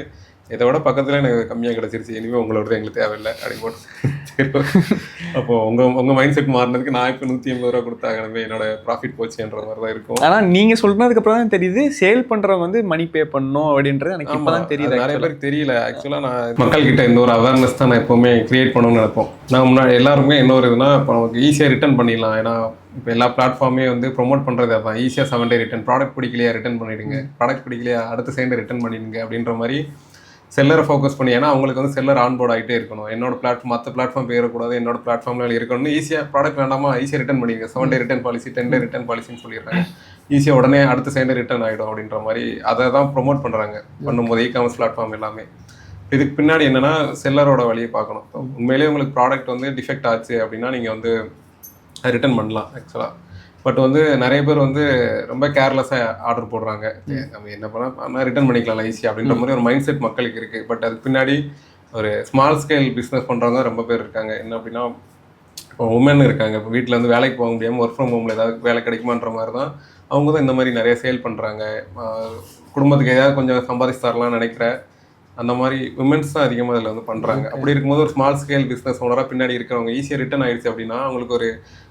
இதை விட பக்கத்தில் எனக்கு கம்மியாக கிடச்சிருச்சு, இனிமேல் உங்களோட எங்களுக்கு தேவையில்லை அப்படின்னு போட்டு. அப்போ உங்கள் மைண்ட் செட் மாறினதுக்கு நான் இப்போ 180 ரூபா கொடுத்தாங்கன்னு என்னோட ப்ராஃபிட் போச்சுன்ற மாதிரி தான் இருக்கும். ஆனால் நீங்கள் சொல்றதுக்கப்புறம் தான் தெரியுது சேல் பண்ணுறவங்க வந்து மணி பே பண்ணணும் அப்படின்றது எனக்கு இப்போ தான் தெரியுது. நிறைய பேருக்கு தெரியல. ஆக்சுவலாக நான் மக்கள்கிட்ட இந்த ஒரு அவேர்னஸ் தான் நான் எப்போவுமே க்ரியேட் பண்ணணும்னு நினைப்போம். நான் முன்னாடி எல்லாருமே இன்னொரு இதுனா இப்போ நமக்கு ஈஸியாக ரிட்டர்ன் பண்ணிடலாம். ஏன்னா இப்போ எல்லா பிளாட்ஃபார்மே வந்து ப்ரொமோட் பண்ணுறது அதான், ஈஸியாக 7 day ரிட்டர்ன். ப்ராடக்ட் பிடிக்கலையா ரிட்டர்ன் பண்ணிவிடுங்க, ப்ராடக்ட் பிடிக்கலையா அடுத்த சைடு ரிட்டர்ன் பண்ணிடுங்க அப்படின்ற மாதிரி செல்லரை ஃபோக்கஸ் பண்ணி. ஏன்னா அவங்களுக்கு வந்து செல்லர் ஆன்போர்ட் ஆகிட்டே இருக்கணும். என்னோட பிளாட்ஃபார்ம் மற்ற பிளாட்ஃபார்ம் போயிடக்கூடாது, என்னோட பிளாட்ஃபார்மில் இருக்கணும்னு ஈஸியாக ப்ராடக்ட் வேண்டாமா ஈஸியாக ரிட்டர்ன் பண்ணிடுங்க, 7 day return policy 10 day return பாலிசின்னு சொல்லிடுறாங்க. ஈஸியாக உடனே அடுத்த சைடு ரிட்டர்ன் ஆகிடும் அப்படின்ற மாதிரி அதை தான் ப்ரொமோட் பண்ணுறாங்க பண்ணும்போது இ-காமர்ஸ் பிளாட்ஃபார்ம் எல்லாமே. இதுக்கு பின்னாடி என்னென்னா செல்லரோட வழியை பார்க்கணும். உண்மையிலேயே உங்களுக்கு ப்ராடக்ட் வந்து டிஃபெக்ட் ஆச்சு அப்படின்னா நீங்கள் வந்து ரிட்டர்ன் பண்ணலாம் ஆக்சுவலாக. பட் வந்து நிறைய பேர் வந்து ரொம்ப கேர்லெஸ்ஸாக ஆர்டர் போடுறாங்க. நம்ம என்ன பண்ணால் ரிட்டர்ன் பண்ணிக்கலாம் ஈஸியாக அப்படின்ற மாதிரி ஒரு மைண்ட் செட் மக்களுக்கு இருக்குது. பட் அதுக்கு பின்னாடி ஒரு ஸ்மால் ஸ்கேல் பிஸ்னஸ் பண்ணுறவங்க ரொம்ப பேர் இருக்காங்க. என்ன அப்படின்னா, இப்போ உமன் இருக்காங்க, இப்போ வீட்டில் வந்து வேலைக்கு போக முடியாமல் ஒர்க் ஃப்ரம் ஹோமில் ஏதாவது வேலை கிடைக்குமான்ற மாதிரி தான் அவங்க தான் இந்த மாதிரி நிறைய சேல் பண்ணுறாங்க. குடும்பத்துக்கு ஏதாவது கொஞ்சம் சம்பாதிச்சு தரலாம்னு நினைக்கிற அந்த மாதிரி விமென்ஸ் தான் அதிகமாக அதில் வந்து பண்ணுறாங்க. அப்படி இருக்கும்போது ஒரு ஸ்மால் ஸ்கேல் பிஸ்னஸ் ஓனராக பின்னாடி இருக்கிறவங்க ஈஸியாக ரிட்டர்ன் ஆகிடுச்சு அப்படின்னா அவங்களுக்கு ஒரு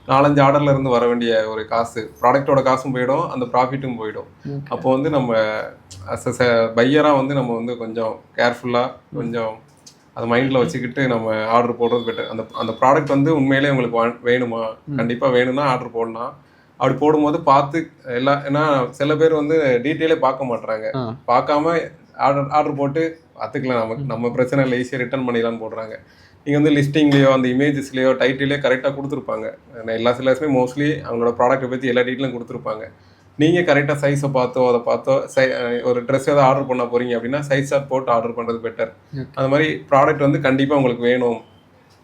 4-5 ஆர்டர்ல இருந்து வர வேண்டிய ஒரு காசு, ப்ராடக்டோட காசும் போயிடும், அந்த ப்ராஃபிட்டும் போயிடும். அப்போ வந்து நம்ம பையராக வந்து நம்ம வந்து கொஞ்சம் கேர்ஃபுல்லாக கொஞ்சம் அதை மைண்டில் வச்சுக்கிட்டு நம்ம ஆர்டர் போடுறது பெட்டர். அந்த ப்ராடக்ட் வந்து உண்மையிலே உங்களுக்கு வேணுமா, கண்டிப்பாக வேணும்னா ஆர்டர் போடலாம். அப்படி போடும்போது பார்த்து ஏன்னா சில பேர் வந்து டீட்டெயிலே பார்க்க மாட்டுறாங்க. பார்க்காம ஆர்டர் போட்டு பார்த்துக்கலாம், நம்ம பிரச்சனை இல்லை, ஈஸியாக ரிட்டர்ன் பண்ணிடலான்னு போடுறாங்க. நீங்கள் வந்து லிஸ்டிங்லேயோ அந்த இமேஜஸ்லேயோ டைட்டிலையோ கரெக்டாக கொடுத்துருப்பாங்க. எல்லா செல்லர்ஸுமே மோஸ்ட்லி அவங்களோட ப்ராடக்ட்டை பற்றி எல்லா டீட்டெயிலும் கொடுத்துருப்பாங்க. நீங்கள் கரெக்டாக சைஸை பார்த்தோ அதை பார்த்தோ ஒரு ட்ரெஸ் ஏதாவது ஆர்டர் பண்ண போகிறீங்க அப்படின்னா சைஸ் சார்ட் போட்டு ஆர்டர் பண்ணுறது பெட்டர். அந்த மாதிரி ப்ராடக்ட் வந்து கண்டிப்பாக உங்களுக்கு வேணும்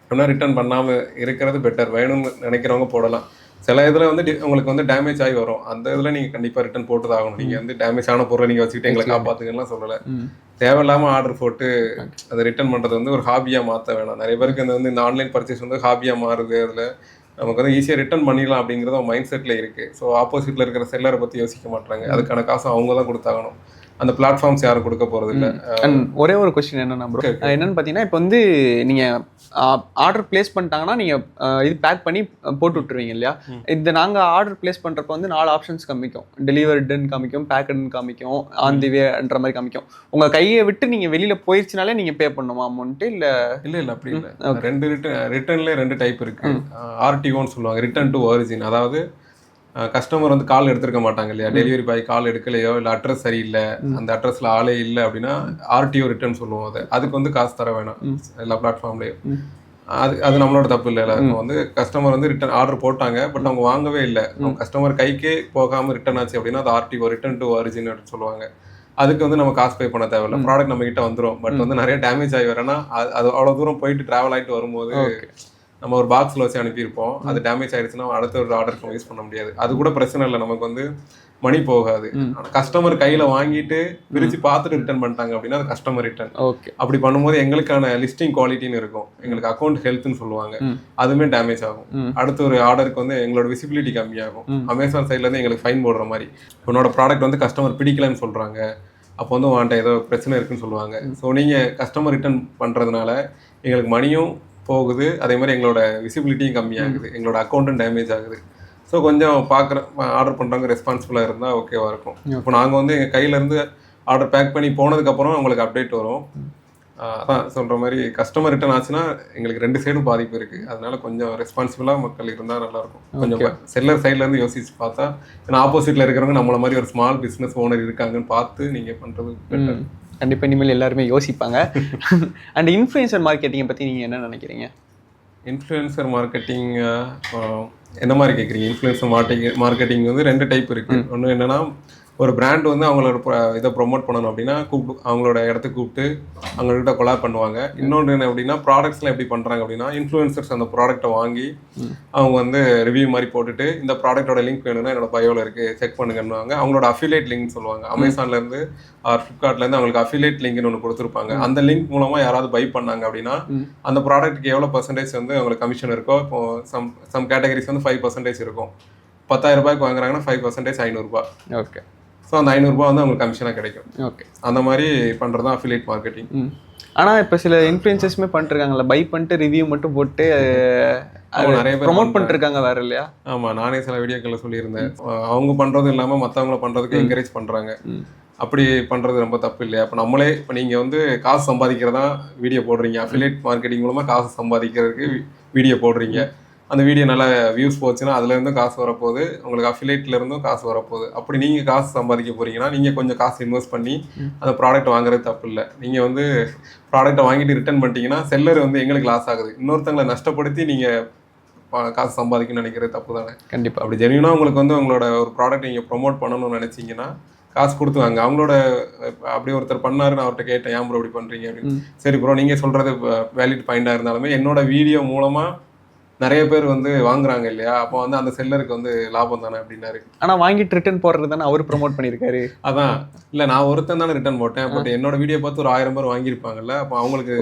அப்படின்னா ரிட்டர்ன் பண்ணாமல் இருக்கிறது பெட்டர். வேணும்னு நினைக்கிறவங்க போடலாம். சில இதில் வந்து உங்களுக்கு வந்து டேமேஜ் ஆகி வரும், அந்த இதில் நீங்கள் கண்டிப்பாக ரிட்டர்ன் போட்டு தான் ஆகணும். நீங்கள் வந்து டேமேஜ் ஆன பொருளை நீங்கள் வச்சுக்கிட்டு எங்களை காப்பாற்றுங்கலாம் சொல்லலை. தேவையில்லாமல் ஆர்டர் போட்டு அதை ரிட்டர்ன் பண்ணுறது வந்து ஒரு ஹாபியாக மாற்ற வேணாம். நிறைய பேருக்கு இந்த ஆன்லைன் பர்ச்சேஸ் வந்து ஹாபியாக மாறுது. அதில் நமக்கு வந்து ஈஸியாக ரிட்டர்ன் பண்ணிடலாம் அப்படிங்கிறது அவங்க மைண்ட் செட்டில் இருக்குது. ஸோ ஆப்போசிட்டில் இருக்கிற செல்லரை பற்றி யோசிக்க மாட்டாங்க. அதுக்கான காசு அவங்க தான் கொடுத்தாகணும், அந்த பிளாட்ஃபார்ம்ஸ் யாரும் கொடுக்க போகிறது இல்லை. ஒரே ஒரு கொஸ்டின் என்னன்னா ப்ரோ, என்னன்னு பார்த்தீங்கன்னா இப்போ வந்து நீங்கள் ஆர்டர் பிளேஸ் பண்ணிட்டாங்கன்னா நீங்கள் இது பேக் பண்ணி போட்டு விட்டுருவீங்க இல்லையா? இந்த நாங்கள் ஆர்டர் பிளேஸ் பண்ணுறப்ப வந்து 4 ஆப்ஷன்ஸ் காமிக்கும். டெலிவர்டுன்னு காமிக்கும், பேக்கடுன்னு காமிக்கும், ஆன் தி வேன்ற மாதிரி காமிக்கும். உங்கள் கையை விட்டு நீங்கள் வெளியில் போயிடுச்சுனாலே நீங்கள் பே பண்ணுமா அமௌண்ட்டு? இல்லை அப்படி இல்லை. 2 ரிட்டர்ன்லேயே 2 டைப் இருக்குது. ஆர்டிஓன்னு சொல்லுவாங்க, ரிட்டர்ன் டு ஒரிஜின். அதாவது கஸ்டமர் வந்து கால் எடுத்திருக்க மாட்டாங்க இல்லையா, டெலிவரி பாய் கால் எடுக்கலையோ இல்லை அட்ரஸ் சரியில்லை, அந்த அட்ரஸில் ஆளே இல்லை அப்படின்னா ஆர்டிஓ ரிட்டர்ன் சொல்லுவோம். அதுக்கு வந்து காசு தர வேணாம் எல்லா பிளாட்ஃபார்ம்லேயும். அது நம்மளோட தப்பு இல்லை. இப்போ வந்து கஸ்டமர் வந்து ரிட்டர்ன் ஆர்டர் போட்டாங்க, பட் அவங்க வாங்கவே இல்லை, அவங்க கஸ்டமர் கைக்கே போகாமல் ரிட்டர்ன் ஆச்சு அப்படின்னா அது ஆர்டிஓ ரிட்டர்ன் டு ஒரிஜின் அப்படின்னு சொல்லுவாங்க. அதுக்கு வந்து நம்ம காசு பே பண்ண தேவையில்லை, ப்ராடக்ட் நம்ம கிட்ட வந்துடும். பட் வந்து நிறைய டேமேஜ் ஆகி வரேன்னா அது அவ்வளோ தூரம் போயிட்டு ட்ராவல் ஆகிட்டு வரும்போது நம்ம ஒரு பாக்ஸில் வச்சு அனுப்பியிருப்போம், அது டேமேஜ் ஆயிடுச்சுன்னா அடுத்த ஒரு ஆர்டருக்கு யூஸ் பண்ண முடியாது. அது கூட பிரச்சனை இல்லை, நமக்கு வந்து மணி போகாது. ஆனால் கஸ்டமர் கையில் வாங்கிட்டு பிரித்து பார்த்துட்டு ரிட்டர்ன் பண்ணிட்டாங்க அப்படின்னா அது கஸ்டமர் ரிட்டர்ன். ஓகே. அப்படி பண்ணும்போது எங்களுக்கான லிஸ்டிங் குவாலிட்டின்னு இருக்கும், எங்களுக்கு அக்கௌண்ட் ஹெல்த்னு சொல்லுவாங்க, அதுவுமே டேமேஜ் ஆகும். அடுத்த ஒரு ஆர்டருக்கு வந்து எங்களோட விசிபிலிட்டி கம்மியாகும். அமேசான் சைட்லேருந்து எங்களுக்கு ஃபைன் போடுற மாதிரி, உன்னோட ப்ராடக்ட் வந்து கஸ்டமர் பிடிக்கலன்னு சொல்கிறாங்க, அப்போ வந்து வாண்ட ஏதோ பிரச்சனை இருக்குன்னு சொல்லுவாங்க. ஸோ நீங்கள் கஸ்டமர் ரிட்டர்ன் பண்ணுறதுனால எங்களுக்கு மணியும் போகுது, அதே மாதிரி எங்களோட விசிபிலிட்டியும் கம்மியாகுது, எங்களோட அக்கௌண்ட்டும் டேமேஜ் ஆகுது. ஸோ கொஞ்சம் ஆர்டர் பண்ணுறவங்க ரெஸ்பான்சிபிளாக இருந்தால் ஓகேவாக இருக்கும். இப்போ நாங்கள் வந்து எங்கள் கையிலேருந்து ஆர்டர் பேக் பண்ணி போனதுக்கப்புறம் உங்களுக்கு அப்டேட் வரும். அதான் சொல்கிற மாதிரி கஸ்டமர் ரிட்டர்ன் ஆச்சுன்னா எங்களுக்கு 2 சைடும் பாதிப்பு இருக்குது. அதனால கொஞ்சம் ரெஸ்பான்சிபிளாக மக்கள் இருந்தால் நல்லாயிருக்கும். கொஞ்சம் செல்லர் சைட்லேருந்து யோசிச்சு பார்த்தா, ஏன்னா ஆப்போசிட்டில் இருக்கிறவங்க நம்மள மாதிரி ஒரு ஸ்மால் பிஸ்னஸ் ஓனர் இருக்காங்கன்னு பார்த்து நீங்கள் பண்ணுறது பெட்டர். கண்டிப்பாக இனிமேல் எல்லாருமே யோசிப்பாங்க. அண்ட் இன்ஃப்ளூயன்சர் மார்க்கெட்டிங்கை பற்றி நீங்கள் என்ன நினைக்கிறீங்க? இன்ஃப்ளூயன்சர் மார்க்கெட்டிங் என்ன மாதிரி கேட்குறீங்க? இன்ஃப்ளூயன்சர் மார்க்கெட்டிங் வந்து 2 டைப் இருக்குது. ஒன்று என்னென்னா, ஒரு பிராண்ட் வந்து அவங்களோட இதை ப்ரொமோட் பண்ணணும் அப்படின்னா அவங்களோட இடத்துக்கு கூப்பிட்டு அவங்கள்ட்ட கொலாப் பண்ணுவாங்க. இன்னொன்று என்ன அப்படின்னா, ப்ராடக்ட்ஸ்லாம் எப்படி பண்ணுறாங்க அப்படின்னா, இன்ஃப்ளூயன்சர்ஸ் அந்த ப்ராடக்ட்டை வாங்கி அவங்க வந்து ரிவ்யூ மாதிரி போட்டுட்டு இந்த ப்ராடக்ட்டோட லிங்க் வேணும்னா என்னோட பயோவில் இருக்குது செக் பண்ணுங்கன்னுவாங்க. அவங்களோட அஃபிலியேட் லிங்க் சொல்லுவாங்க, அமேசான்லேருந்து ஃப்ளிப்கார்ட்லேருந்து அவங்களுக்கு அஃபிலியேட் லிங்க்னு ஒன்று கொடுத்துருப்பாங்க. அந்த லிங்க் மூலமாக யாராவது பை பண்ணாங்க அப்படின்னா அந்த ப்ராடக்ட்டுக்கு எவ்வளோ பர்சன்டேஜ் வந்து அவங்களுக்கு கமிஷன் இருக்கோ, இப்போ சம் கேட்டகரிஸ் வந்து 5% இருக்கும். 10,000 ரூபாய்க்கு வாங்குறாங்கன்னா 5% 500 ரூபாய். ஓகே. ஸோ அந்த 500 ரூபாய் வந்து அவங்களுக்கு கமிஷனாக கிடைக்கும். ஓகே. அந்த மாதிரி பண்ணுறது தான் அஃபிலியேட் மார்க்கெட்டிங். ஆனால் இப்போ சில இன்ஃப்ளூயன்சர்ஸுமே பண்ணிருக்காங்கல்ல, பை பண்ணிட்டு ரிவ்யூ மட்டும் போட்டு நிறைய பேர் ப்ரொமோட் பண்ணிருக்காங்க வேற இல்லையா? ஆமாம், நானே சில வீடியோக்களில் சொல்லியிருந்தேன், அவங்க பண்ணுறதும் இல்லாமல் மற்றவங்கள பண்ணுறதுக்கு என்கரேஜ் பண்ணுறாங்க. அப்படி பண்ணுறது ரொம்ப தப்பு இல்லையா? இப்போ நம்மளே இப்போ நீங்கள் வந்து காசு சம்பாதிக்கிறதா வீடியோ போடுறீங்க, அஃபிலியேட் மார்க்கெட்டிங் மூலமாக காசு சம்பாதிக்கிறதுக்கு வீடியோ போடுறீங்க, அந்த வீடியோ நல்லா வியூஸ் போச்சுன்னா அதுலேருந்தும் காசு வரப்போகுது, உங்களுக்கு அஃபிலியேட்லேருந்தும் காசு வரப்போகுது. அப்படி நீங்கள் காசு சம்பாதிக்க போகிறீங்கன்னா நீங்கள் கொஞ்சம் காசு இன்வெஸ்ட் பண்ணி அந்த ப்ராடக்ட் வாங்குறது தப்பு இல்லை. நீங்கள் வந்து ப்ராடக்ட்டை வாங்கிட்டு ரிட்டர்ன் பண்ணிட்டீங்கன்னா செல்லர் வந்து எங்களுக்கு லாஸ் ஆகுது, இன்னொருத்தங்களை நஷ்டப்படுத்தி நீங்கள் காசு சம்பாதிக்கணும்னு நினைக்கிறது தப்பு தானே? கண்டிப்பாக. அப்படி ஜென்யூனாக உங்களுக்கு வந்து உங்களோட ஒரு ப்ராடக்ட் நீங்கள் ப்ரொமோட் பண்ணணும்னு நினச்சிங்கன்னா காசு கொடுத்துவாங்க. அவங்களோட அப்படி ஒருத்தர் பண்ணாரு, நான் அவர்கிட்ட கேட்டேன், ஏன் ப்ரோ இப்படி பண்ணுறீங்க அப்படின்னு. சரி ப்ரோ, நீங்கள் சொல்கிறது வேலிட் பாயிண்டாக இருந்தாலுமே என்னோட வீடியோ மூலமாக நிறைய பேர் வந்து வாங்குறாங்க இல்லையா, அப்போ வந்து அந்த செல்லருக்கு வந்து லாபம் தானே அப்படின்னாரு. ஆனால் வாங்கிட்டு ரிட்டர்ன் போடுறது தானே அவர் ப்ரொமோட் பண்ணியிருக்காரு. அதான் இல்லை, நான் ஒருத்தன் தானே ரிட்டர்ன் போட்டேன், பட் என்னோட வீடியோ பார்த்து ஒரு 1000 பேர் வாங்கியிருப்பாங்கல்ல, அப்போ அவங்களுக்கு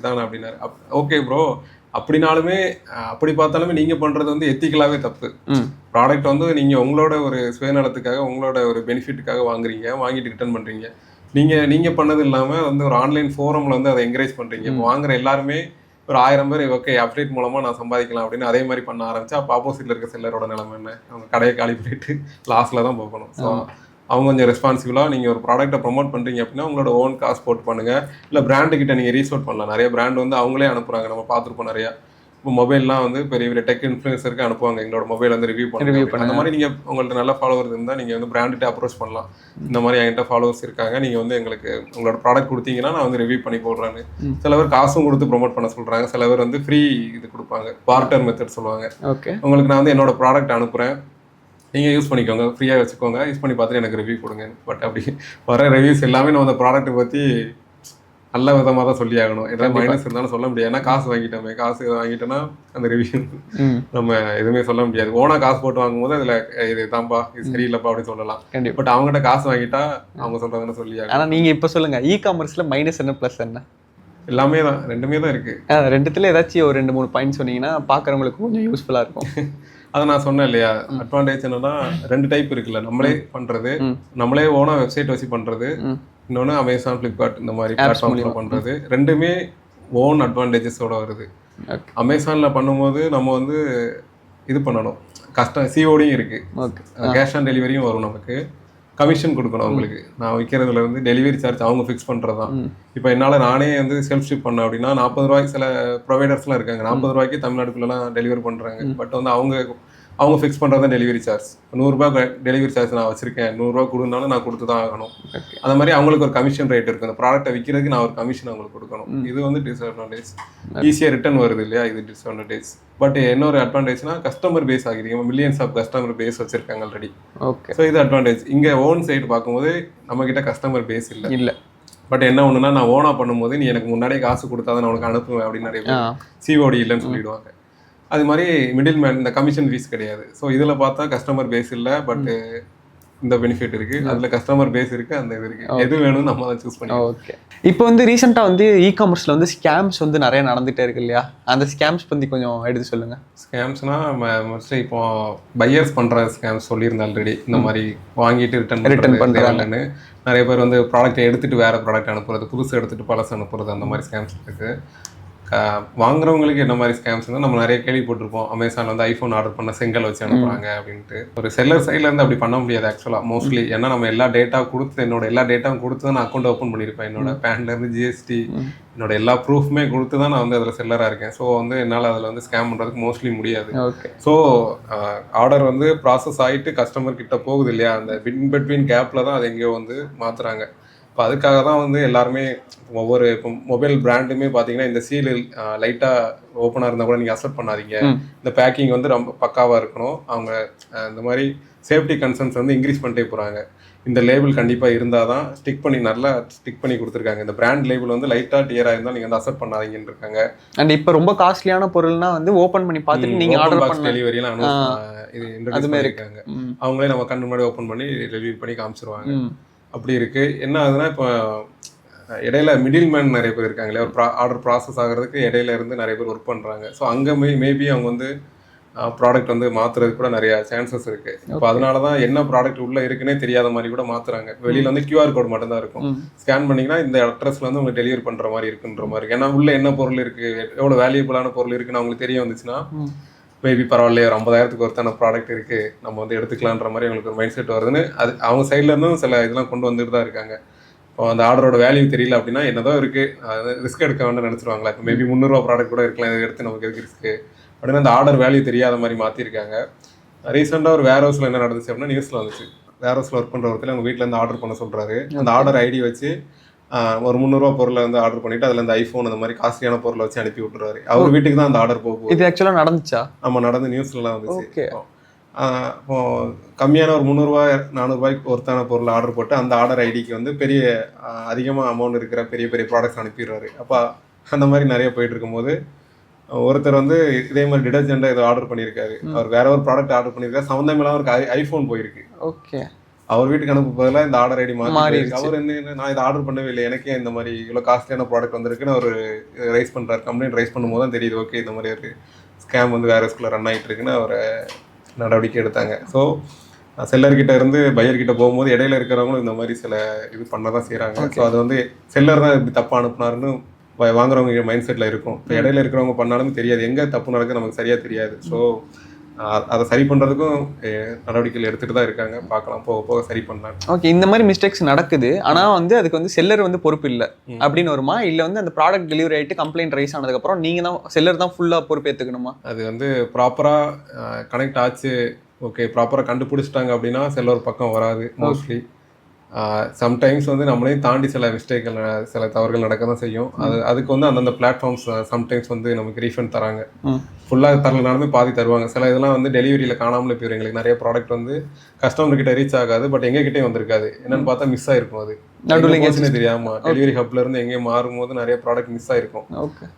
இதானே அப்படின்னாரு. ஓகே ப்ரோ, அப்படின்னாலுமே அப்படி பார்த்தாலுமே நீங்கள் பண்ணுறது வந்து எத்திக்கலாகவே தப்பு. ப்ராடக்ட் வந்து நீங்கள் உங்களோட ஒரு சுயநலத்துக்காக உங்களோட ஒரு பெனிஃபிட்டுக்காக வாங்குறீங்க, வாங்கிட்டு ரிட்டர்ன் பண்ணுறீங்க. நீங்கள் பண்ணது இல்லாமல் வந்து ஒரு ஆன்லைன் ஃபோரமில் வந்து அதை என்கரேஜ் பண்ணுறீங்க. இப்போ வாங்குற எல்லாருமே ஒரு 1000 பேர் ஓகே அப்டேட் மூலமாக நான் சம்பாதிக்கலாம் அப்படின்னு அதே மாதிரி பண்ண ஆரம்பிச்சா அப்போ ஆப்போசிட்டில் இருக்க செல்லரோட நிலைமை என்ன? அவங்க கடையை காலி பண்ணிட்டு லாஸில் தான் போகணும். ஸோ அவங்க கொஞ்சம் ரெஸ்பான்சிபிளாக நீங்கள் ஒரு ப்ராடக்ட்டை ப்ரொமோட் பண்ணுறீங்க அப்படின்னா உங்களோட ஓன் காசு போட்டு பண்ணுங்கள். இல்லை பிராண்டுக்கிட்ட நீங்கள் ரீசோர்ட் பண்ணலாம். நிறைய பிராண்ட் வந்து அவங்களே அனுப்புகிறாங்க, நம்ம பார்த்துருப்போம் நிறையா. இப்போ மொபைல்லாம் வந்து பெரிய பெரிய டெக் இன்ஃப்ளூயன்சருக்கு அனுப்புவாங்க, எங்களோட மொபைல் வந்து ரிவ்யூ பண்ணுங்க. அந்த மாதிரி நீங்கள் உங்கள்கிட்ட நல்ல ஃபாலோவர்ஸ் இருந்தால் நீங்கள் வந்து பிராண்டுகிட்ட அப்ரோச் பண்ணலாம். இந்த மாதிரி என்கிட்ட ஃபாலோவர்ஸ் இருக்காங்க, நீங்கள் வந்து எங்களுக்கு உங்களோட ப்ராடக்ட் கொடுத்தீங்கன்னா நான் வந்து ரிவ்யூ பண்ணி போடுறேன்னு. சில பேர் காசும் கொடுத்து ப்ரொமோட் பண்ண சொல்கிறாங்க, சில பேர் வந்து ஃப்ரீ இது கொடுப்பாங்க, பார்ட்டர் மெத்தட் சொல்லுவாங்க. ஓகே, உங்களுக்கு நான் வந்து என்னோட ப்ராடக்ட் அனுப்புகிறேன், நீங்கள் யூஸ் பண்ணிக்கோங்க, ஃப்ரீயாக வச்சுக்கோங்க, யூஸ் பண்ணி பார்த்துட்டு எனக்கு ரிவ்யூ கொடுங்க. பட் அப்படி வர ரிவ்யூஸ் எல்லாமே நம்ம அந்த ப்ராடக்ட்டை பற்றி நல்ல விதமாக தான் சொல்லி ஆகணும். ஏதாவது மைனஸ் இருந்தாலும் சொல்ல முடியாது. ஏன்னா காசு வாங்கிட்டோமே, காசு வாங்கிட்டோன்னா அந்த ரிவ்யூ நம்ம எதுவுமே சொல்ல முடியாது. ஓனாக காசு போட்டு வாங்கும்போது அதில் இது தான்ப்பா, இது சரியில்லைப்பா அப்படின்னு சொல்லலாம். பட் அவங்ககிட்ட காசு வாங்கிட்டா அவங்க சொல்கிறதுன்னு சொல்லி ஆகணும். ஆனால் நீங்கள் இப்போ சொல்லுங்கள், இ காமர்ஸில் மைனஸ் என்ன ப்ளஸ் என்ன? எல்லாமே தான், ரெண்டுமே தான் இருக்குது. ரெண்டுத்துல ஏதாச்சும் ஒரு 2-3 பாயிண்ட் சொன்னீங்கன்னா பார்க்குறவங்களுக்கு கொஞ்சம் யூஸ்ஃபுல்லாக இருக்கும். அதை நான் சொன்னேன் இல்லையா, அட்வான்டேஜ் என்னன்னா 2 டைப் இருக்குல்ல, நம்மளே பண்ணுறது, நம்மளே ஓனாக வெப்சைட் வச்சு பண்ணுறது, இன்னொன்று அமேசான் ஃப்ளிப்கார்ட் இந்த மாதிரி பிளாட்ஃபார்மில் பண்ணுறது. ரெண்டுமே ஓன் அட்வான்டேஜஸோட வருது. அமேசானில் பண்ணும்போது நம்ம வந்து இது பண்ணணும், சிஓடியும் இருக்குது, கேஷ் ஆன் டெலிவரியும் வரும், நமக்கு கமிஷன் கொடுக்கணும் அவங்களுக்கு. நான் விற்கிறதுல இருந்து டெலிவரி சார்ஜ் அவங்க ஃபிக்ஸ் பண்ணுறது தான். இப்போ என்னால் நானே வந்து செல்ஃப் ஷிப் பண்ணேன் அப்படின்னா 40 ரூபாய்க்கு சில ப்ரொவைடர்ஸ்லாம் இருக்காங்க, 40 ரூபாய்க்கு தமிழ்நாட்டுக்குள்ளலாம் டெலிவரி பண்ணுறாங்க. பட் வந்து அவங்க அவங்க ஃபிக்ஸ் பண்ணுறது தான் டெலிவரி சார்ஜ். 100 ரூபாய் டெலிவரி சார்ஜ் நான் வச்சிருக்கேன், 100 ரூபா கொடுனாலும் நான் கொடுத்து தான் ஆகணும். அந்த மாதிரி அவங்களுக்கு ஒரு கமிஷன் ரேட் இருக்குது. அந்த ப்ராடக்ட்டை விற்கிறதுக்கு நான் ஒரு கமிஷன் அவங்களுக்கு கொடுக்கணும். இது வந்து டிஸ்அட்வான்டேஜ். ஈஸியாக ரிட்டர்ன் வருது இல்லையா, இது டிஸ்அட்வான்டேஜ். பட் இன்னொரு அட்வான்டேஜ்னா கஸ்டமர் பேஸ் ஆகிருக்கீங்க, மில்லியன்ஸ் ஆஃப் கஸ்டமர் பேஸ் வச்சிருக்காங்க ஆல்ரெடி. ஓகே. ஸோ இது அட்வான்டேஜ். இங்கே ஓன் சைடு பார்க்கும்போது நம்மக்கிட்ட கஸ்டமர் பேஸ் இல்லை. பட் என்ன ஒன்றுனா, நான் ஓனாக பண்ணும்போது நீ எனக்கு முன்னாடியே காசு கொடுத்தா தான் நான் உனக்கு அனுப்புவேன் அப்படின்னு நிறைய பேர் சிஓடி இல்லைன்னு சொல்லிடுவாங்க. அது மாதிரி மிடில் மேன், இந்த கமிஷன் ஃபீஸ் கிடையாது. ஸோ இதில் பார்த்தா கஸ்டமர் பேஸ் இல்லை, பட் இந்த பெனிஃபிட் இருக்குது. அதில் கஸ்டமர் பேஸ் இருக்குது, அந்த இது இருக்குது. எது வேணும்னு நம்ம தான் சூஸ் பண்ணி. ஓகே. இப்போ வந்து ரீசெண்டாக வந்து இ-காமர்ஸில் வந்து ஸ்கேம்ஸ் வந்து நிறைய நடந்துகிட்டே இருக்கு இல்லையா, அந்த ஸ்கேம்ஸ் பற்றி கொஞ்சம் எடுத்து சொல்லுங்கள். ஸ்கேம்ஸ்னால் மோஸ்ட்லி இப்போ பையர்ஸ் பண்ணுற ஸ்கேம்ஸ் சொல்லியிருந்தேன் ஆல்ரெடி. இந்த மாதிரி வாங்கிட்டு ரிட்டர்ன் பண்ணுறாங்கன்னு நிறைய பேர் வந்து ப்ராடக்ட்டை எடுத்துகிட்டு வேறு ப்ராடக்ட் அனுப்புறது, புதுசு எடுத்துகிட்டு பழசு அனுப்புறது, அந்த மாதிரி ஸ்கேம்ஸ் இருக்குது. வாங்குறவங்களுக்கு என்ன மாதிரி ஸ்கேம்ஸ் வந்து நம்ம நிறைய கேள்விப்பட்டிருப்போம். அமேசான் வந்து ஐஃபோன் ஆர்டர் பண்ண செங்கல் வச்சு அனுப்புகிறாங்க அப்படின்ட்டு. ஒரு செல்லர் சைட்லேருந்து அப்படி பண்ண முடியாது ஆக்சுவலாக மோஸ்ட்லி. ஏன்னா நம்ம எல்லா டேட்டா கொடுத்து, என்னோட எல்லா டேட்டாவும் கொடுத்து தான் நான் அக்கௌண்ட் ஓப்பன் பண்ணியிருப்பேன். என்னோட பேன்லேருந்து ஜிஎஸ்டி, என்னோட எல்லா ப்ரூஃப்மே கொடுத்து தான் நான் வந்து அதில் செல்லராக இருக்கேன். ஸோ வந்து என்னால் அதில் வந்து ஸ்கேம் பண்ணுறதுக்கு மோஸ்ட்லி முடியாது. ஸோ ஆர்டர் வந்து ப்ராசஸ் ஆகிட்டு கஸ்டமர் கிட்ட போகுது இல்லையா, அந்த பிட்வீன் கேப்பில் தான் அது எங்கேயோ வந்து மாற்றுறாங்க. இப்போ அதுக்காக தான் வந்து எல்லாருமே ஒவ்வொரு இப்போ மொபைல் பிராண்டுமே பார்த்தீங்கன்னா, இந்த சீல் லைட்டாக ஓப்பனாக இருந்தால் கூட நீங்கள் அக்செப்ட் பண்ணாதீங்க, இந்த பேக்கிங் வந்து ரொம்ப பக்காவாக இருக்கணும். அவங்க இந்த மாதிரி சேஃப்டி கன்சர்ன்ஸ் வந்து இன்க்ரீஸ் பண்ணிட்டே போகிறாங்க. இந்த லேபிள் கண்டிப்பாக இருந்தால் தான் நல்லா ஸ்டிக் பண்ணி கொடுத்துருக்காங்க. இந்த பிராண்ட் லேபிள் வந்து லைட்டாக டியராக இருந்தால் நீங்கள் வந்து அக்செப்ட் பண்ணாதீங்கன்னு இருக்காங்க. அண்ட் இப்போ ரொம்ப காஸ்ட்லியான பொருள்னா வந்து ஓப்பன் பண்ணி பார்த்துட்டு நீங்கள் ஆர்டர் பண்ண டெலிவரிலாம் இது இன்ட்ரோடியூஸ் பண்ணியிருக்காங்க. அவங்களே நம்ம கண்ணு முன்னாடி ஓப்பன் பண்ணி ரிவ்யூ பண்ணி காமிச்சிருவாங்க. அப்படி இருக்குது. என்ன ஆகுதுன்னா, இப்போ இடையில மிடில் மேன் நிறைய பேர் இருக்காங்களே, ஒரு ஆர்டர் ப்ராசஸ் ஆகிறதுக்கு இடையில இருந்து நிறைய பேர் ஒர்க் பண்ணுறாங்க. ஸோ அங்கே மேபி அவங்க வந்து ப்ராடக்ட் வந்து மாற்றுறதுக்கு கூட நிறைய சான்சஸ் இருக்குது. இப்போ அதனால தான் என்ன ப்ராடக்ட் உள்ளே இருக்குன்னே தெரியாத மாதிரி கூட மாற்றுறாங்க. வெளியில் வந்து QR கோட் மட்டும்தான் இருக்கும். ஸ்கேன் பண்ணிங்கன்னா இந்த அட்ரஸில் வந்து உங்களுக்கு டெலிவரி பண்ணுற மாதிரி இருக்குன்ற மாதிரி. ஏன்னா உள்ளே என்ன பொருள் இருக்குது, எவ்வளோ வேல்யூபிளான பொருள் இருக்குன்னு அவங்களுக்கு தெரிய வந்துச்சுன்னா, மேபி பரவாயில்ல, ஒரு 50,000க்கு ஒருத்தான ப்ராடக்ட் இருக்குது, நம்ம வந்து எடுத்துக்கலான்ற மாதிரி அவங்களுக்கு ஒரு மைண்ட் செட் வருதுன்னு அது அவங்க சைடில் இருந்தும் சில இதெல்லாம் கொண்டு வந்துட்டு தான் இருக்காங்க. இப்போ அந்த ஆர்டரோட வேல்யூ தெரியல அப்படின்னா என்னதான் இருக்குது, அது ரிஸ்க் எடுக்க வேண்டாம் நினச்சிருவாங்களா. இப்போ மேபி 300 ரூபா ப்ராடக்ட் கூட இருக்கலாம், இதை எடுத்து நமக்கு எதுக்கு ரிஸ்க்கு அப்படின்னு அந்த ஆர்டர் வேல்யூ தெரியாத மாதிரி மாற்றிருக்காங்க. ரீசெண்டாக ஒரு வேர் ஹவுஸில் என்ன நடந்துச்சு அப்படின்னா, நியூஸில் வந்துச்சு. வேர் ஹவுஸில் ஒர்க் பண்ணுற ஒருத்தர் அவங்க வீட்டிலேருந்து ஆர்டர் பண்ண சொல்கிறாரு. அந்த ஆர்டர் ஐடி வச்சு ஒரு 300 ரூபா பொருளை வந்து ஆர்டர் பண்ணிட்டு அதில் இந்த ஐஃபோன் அந்த மாதிரி காஸ்ட்லியான பொருளை வச்சு அனுப்பி விட்டுருவாரு. அவர் வீட்டுக்கு தான் அந்த ஆர்டர் போகும். இது ஆக்சுவலாக நடந்துச்சா? நம்ம நடந்து நியூஸ்லாம் வந்துச்சு. இப்போ கம்மியான ஒரு 300 ரூபாய் 400 ரூபாய்க்கு ஒருத்தான பொருள் ஆர்டர் போட்டு அந்த ஆர்டர் ஐடிக்கு வந்து பெரிய அதிகமாக அமௌண்ட் இருக்கிற பெரிய பெரிய ப்ராடக்ட்ஸ் அனுப்பிடுறாரு. அப்போ அந்த மாதிரி நிறைய போயிட்டு இருக்கும்போது ஒருத்தர் வந்து இதே மாதிரி டிடர்ஜென்ட்டாக ஏதோ ஆர்டர் பண்ணியிருக்காரு. அவர் வேற ஒரு ப்ராடக்ட் ஆர்டர் பண்ணியிருக்காரு, சம்மந்தமில்லாம அவருக்கு ஐஃபோன் போயிருக்கு. ஓகே. அவர் வீட்டுக்கு அனுப்ப பதிலாக இந்த ஆர்டர் ஐடி மாறி அவர் என்ன, நான் இதை ஆர்டர் பண்ணவே இல்லை, எனக்கே இந்த மாதிரி இவ்வளோ காஸ்ட்லியான ப்ராடக்ட் வந்திருக்குன்னு அவர் ரைஸ் பண்ணுறாரு. கம்ப்ளைண்ட் ரைஸ் பண்ணும்போது தான் தெரியுது, ஓகே இந்த மாதிரி ஒரு ஸ்கேம் வந்து வேறு ஸ்கூலில் ரன் ஆகிட்டு இருக்குன்னு அவரை நடவடிக்கை எடுத்தாங்க. ஸோ செல்லர்கிட்ட இருந்து பையர்கிட்ட போகும்போது இடையில இருக்கிறவங்களும் இந்த மாதிரி சில இது பண்ண தான் செய்கிறாங்க. ஸோ அது வந்து செல்லர் தான் இப்படி தப்பாக அனுப்புனாருன்னு வாங்குறவங்க மைண்ட் செட்டில் இருக்கும். இப்போ இடையில இருக்கிறவங்க பண்ணாலும் தெரியாது, எங்கே தப்பு நடக்குது நமக்கு சரியாக தெரியாது. ஸோ அதை சரி பண்ணுறதுக்கும் நடவடிக்கைகள் எடுத்துகிட்டு தான் இருக்காங்க. பார்க்கலாம், போக போக சரி பண்ணலாம். ஓகே. இந்த மாதிரி மிஸ்டேக்ஸ் நடக்குது, ஆனால் வந்து அதுக்கு வந்து செல்லர் வந்து பொறுப்பு இல்லை அப்படின்னு வருமா, இல்லை வந்து அந்த ப்ராடக்ட் டெலிவரி ஆகிட்டு கம்ப்ளைண்ட் ரைஸ் ஆனதுக்கப்புறம் நீங்கள் தான் செல்லர் தான் ஃபுல்லாக பொறுப்பு ஏற்றுக்கணுமா? அது வந்து ப்ராப்பராக கனெக்ட் ஆச்சு, ஓகே ப்ராப்பராக கண்டுபிடிச்சிட்டாங்க அப்படின்னா செல்லர் பக்கம் வராது மோஸ்ட்லி. சம்டைம்ஸ் வந்து நம்மளையும் தாண்டி சில மிஸ்டேக்கள், சில தவறுகள் நடக்க தான் செய்யும். அதுக்கு வந்து அந்தந்த பிளாட்ஃபார்ம்ஸ் சம்டைம்ஸ் வந்து நமக்கு ரீஃபண்ட் தராங்க. ஃபுல்லாக தரலனாலுமே பாதி தருவாங்க. சில இதெல்லாம் வந்து டெலிவரியில் காணாமல் போயிடும். எங்களுக்கு நிறைய ப்ராடக்ட் வந்து கஸ்டமர்கிட்ட ரீச் ஆகாது, பட் எங்ககிட்டே வந்திருக்காது. என்னன்னு பார்த்தா மிஸ் ஆயிருக்கும். அது நடுவில் தெரியாம டெலிவரி ஹப்ல இருந்து எங்கேயும் மாறும்போது நிறைய ப்ராடக்ட் மிஸ் ஆயிருக்கும்.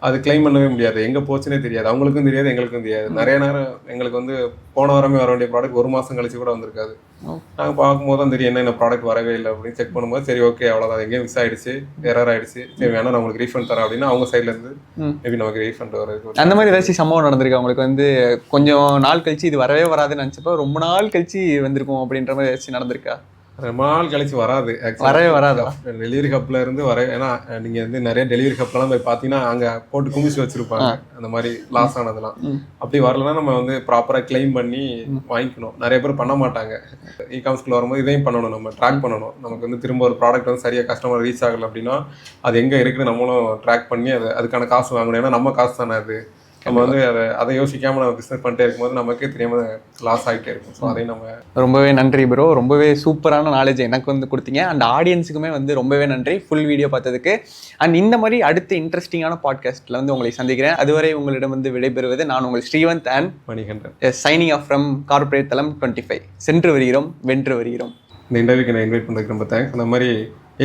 அது கிளைம் பண்ணவே முடியாது, எங்க போச்சுன்னே தெரியாது. அவங்களுக்கும் தெரியாது, எங்களுக்கும் தெரியாது. நிறைய நேரம் எங்களுக்கு வந்து போன வாரமே வர வேண்டிய ப்ராடக்ட் 1 மாசம் கழிச்சு கூட வந்திருக்காது. நாங்கள் பார்க்கும்போது தான் தெரியும் என்ன ப்ராடக்ட் வரவே இல்லை அப்படின்னு செக் பண்ணும்போது, சரி ஓகே அவ்வளோதான், எங்கேயும் மிஸ் ஆயிடுச்சு, எரர் ஆயிடுச்சு, சரி வேணா நான் உங்களுக்கு ரீஃபண்ட் தரேன் அப்படின்னா அவங்க சைட்ல இருந்து மேபி நமக்கு ரீஃபண்ட் வருது. அந்த மாதிரி ஏதாச்சும் சம்பவம் நடந்திருக்கு உங்களுக்கு வந்து கொஞ்சம் நாள் கழிச்சு இது வரவே வராதுன்னு நினச்சப்போ ரொம்ப நாள் கழிச்சு வந்திருக்கும் அப்படின்ற மாதிரி ஏதாச்சும் நடந்திருக்கா? ரொம்ப நாள் கழிச்சு வராது, வரவே வராதா டெலிவரி ஹப்ல இருந்து வர. ஏன்னா நீங்க வந்து நிறைய டெலிவரி ஹப்லாம் போய் பார்த்தீங்கன்னா அங்க போட்டு குமிச்சு வச்சிருப்பாங்க அந்த மாதிரி லாஸ் ஆனதெல்லாம். அப்படி வரலன்னா நம்ம வந்து ப்ராப்பரா கிளைம் பண்ணி வாங்கிக்கணும். நிறைய பேர் பண்ண மாட்டாங்க. இ-காமர்ஸ்க்குள்ள வரும்போது இதையும் பண்ணணும், நம்ம ட்ராக் பண்ணணும். நமக்கு வந்து திரும்ப ஒரு ப்ராடக்ட் வந்து சரியா கஸ்டமர் ரீச் ஆகல அப்படின்னா அது எங்க இருக்குன்னு நம்மளும் ட்ராக் பண்ணி அதுக்கான காசு வாங்கணும். ஏன்னா நம்ம காசு தானே அது. நம்ம வந்து அதை யோசிக்காமல் நம்ம பிஸ்னஸ் பண்ணிட்டே இருக்கும்போது நமக்கே தெரியாமல் லாஸ் ஆகிட்டே இருக்கும். ஸோ அதையும் நம்ம ரொம்பவே நன்றி ப்ரோ, ரொம்பவே சூப்பரான நாலேஜ் எனக்கு வந்து கொடுத்தீங்க. அண்ட் ஆடியன்ஸுக்குமே வந்து ரொம்பவே நன்றி ஃபுல் வீடியோ பார்த்ததுக்கு. அண்ட் இந்த மாதிரி அடுத்த இன்ட்ரெஸ்டிங்கான பாட்காஸ்ட்டில் வந்து உங்களை சந்திக்கிறேன். அதுவரை உங்களிடம் வந்து விடைபெறுவது நான் உங்கள் Srivanth and Manikandan. Signing off from corporate தளம் 25. சென்று வருகிறோம், வென்று வருகிறோம். இந்த இன்டர்வியூக்கு நான் இன்வைட் பண்ணுறதுக்கு ரொம்ப தேங்க்ஸ். அந்த மாதிரி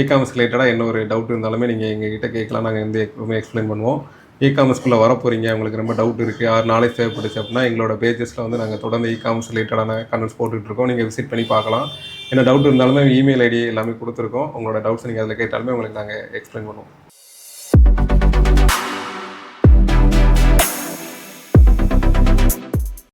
இ-காமர்ஸ் ரிலேட்டடாக என்ன ஒரு டவுட் இருந்தாலுமே நீங்கள் எங்ககிட்ட கேட்கலாம். நாங்கள் வந்து எப்பவுமே எக்ஸ்பிளைன் பண்ணுவோம். இ-காமர்ஸ்குள்ளே வர போகிறீங்க, உங்களுக்கு ரொம்ப டவுட் இருக்குது, 6 நாளைக்கு தேவைப்படுச்சு அப்படின்னா எங்களோட பேஜஸில் வந்து நாங்கள் தொடர்ந்து இ-காமர்ஸ் ரிலேட்டடான கண்டென்ட்ஸ் போட்டுட்ருக்கோம். நீங்கள் விசிட் பண்ணி பார்க்கலாம். என்ன டவுட் இருந்தாலுமே இமெயில் ஐடி எல்லாமே கொடுத்துருக்கோம். உங்களோட டவுட்ஸ் நீங்கள் அதில் கேட்டாலுமே உங்களுக்கு நாங்கள் எக்ஸ்பிளைன் பண்ணுவோம்.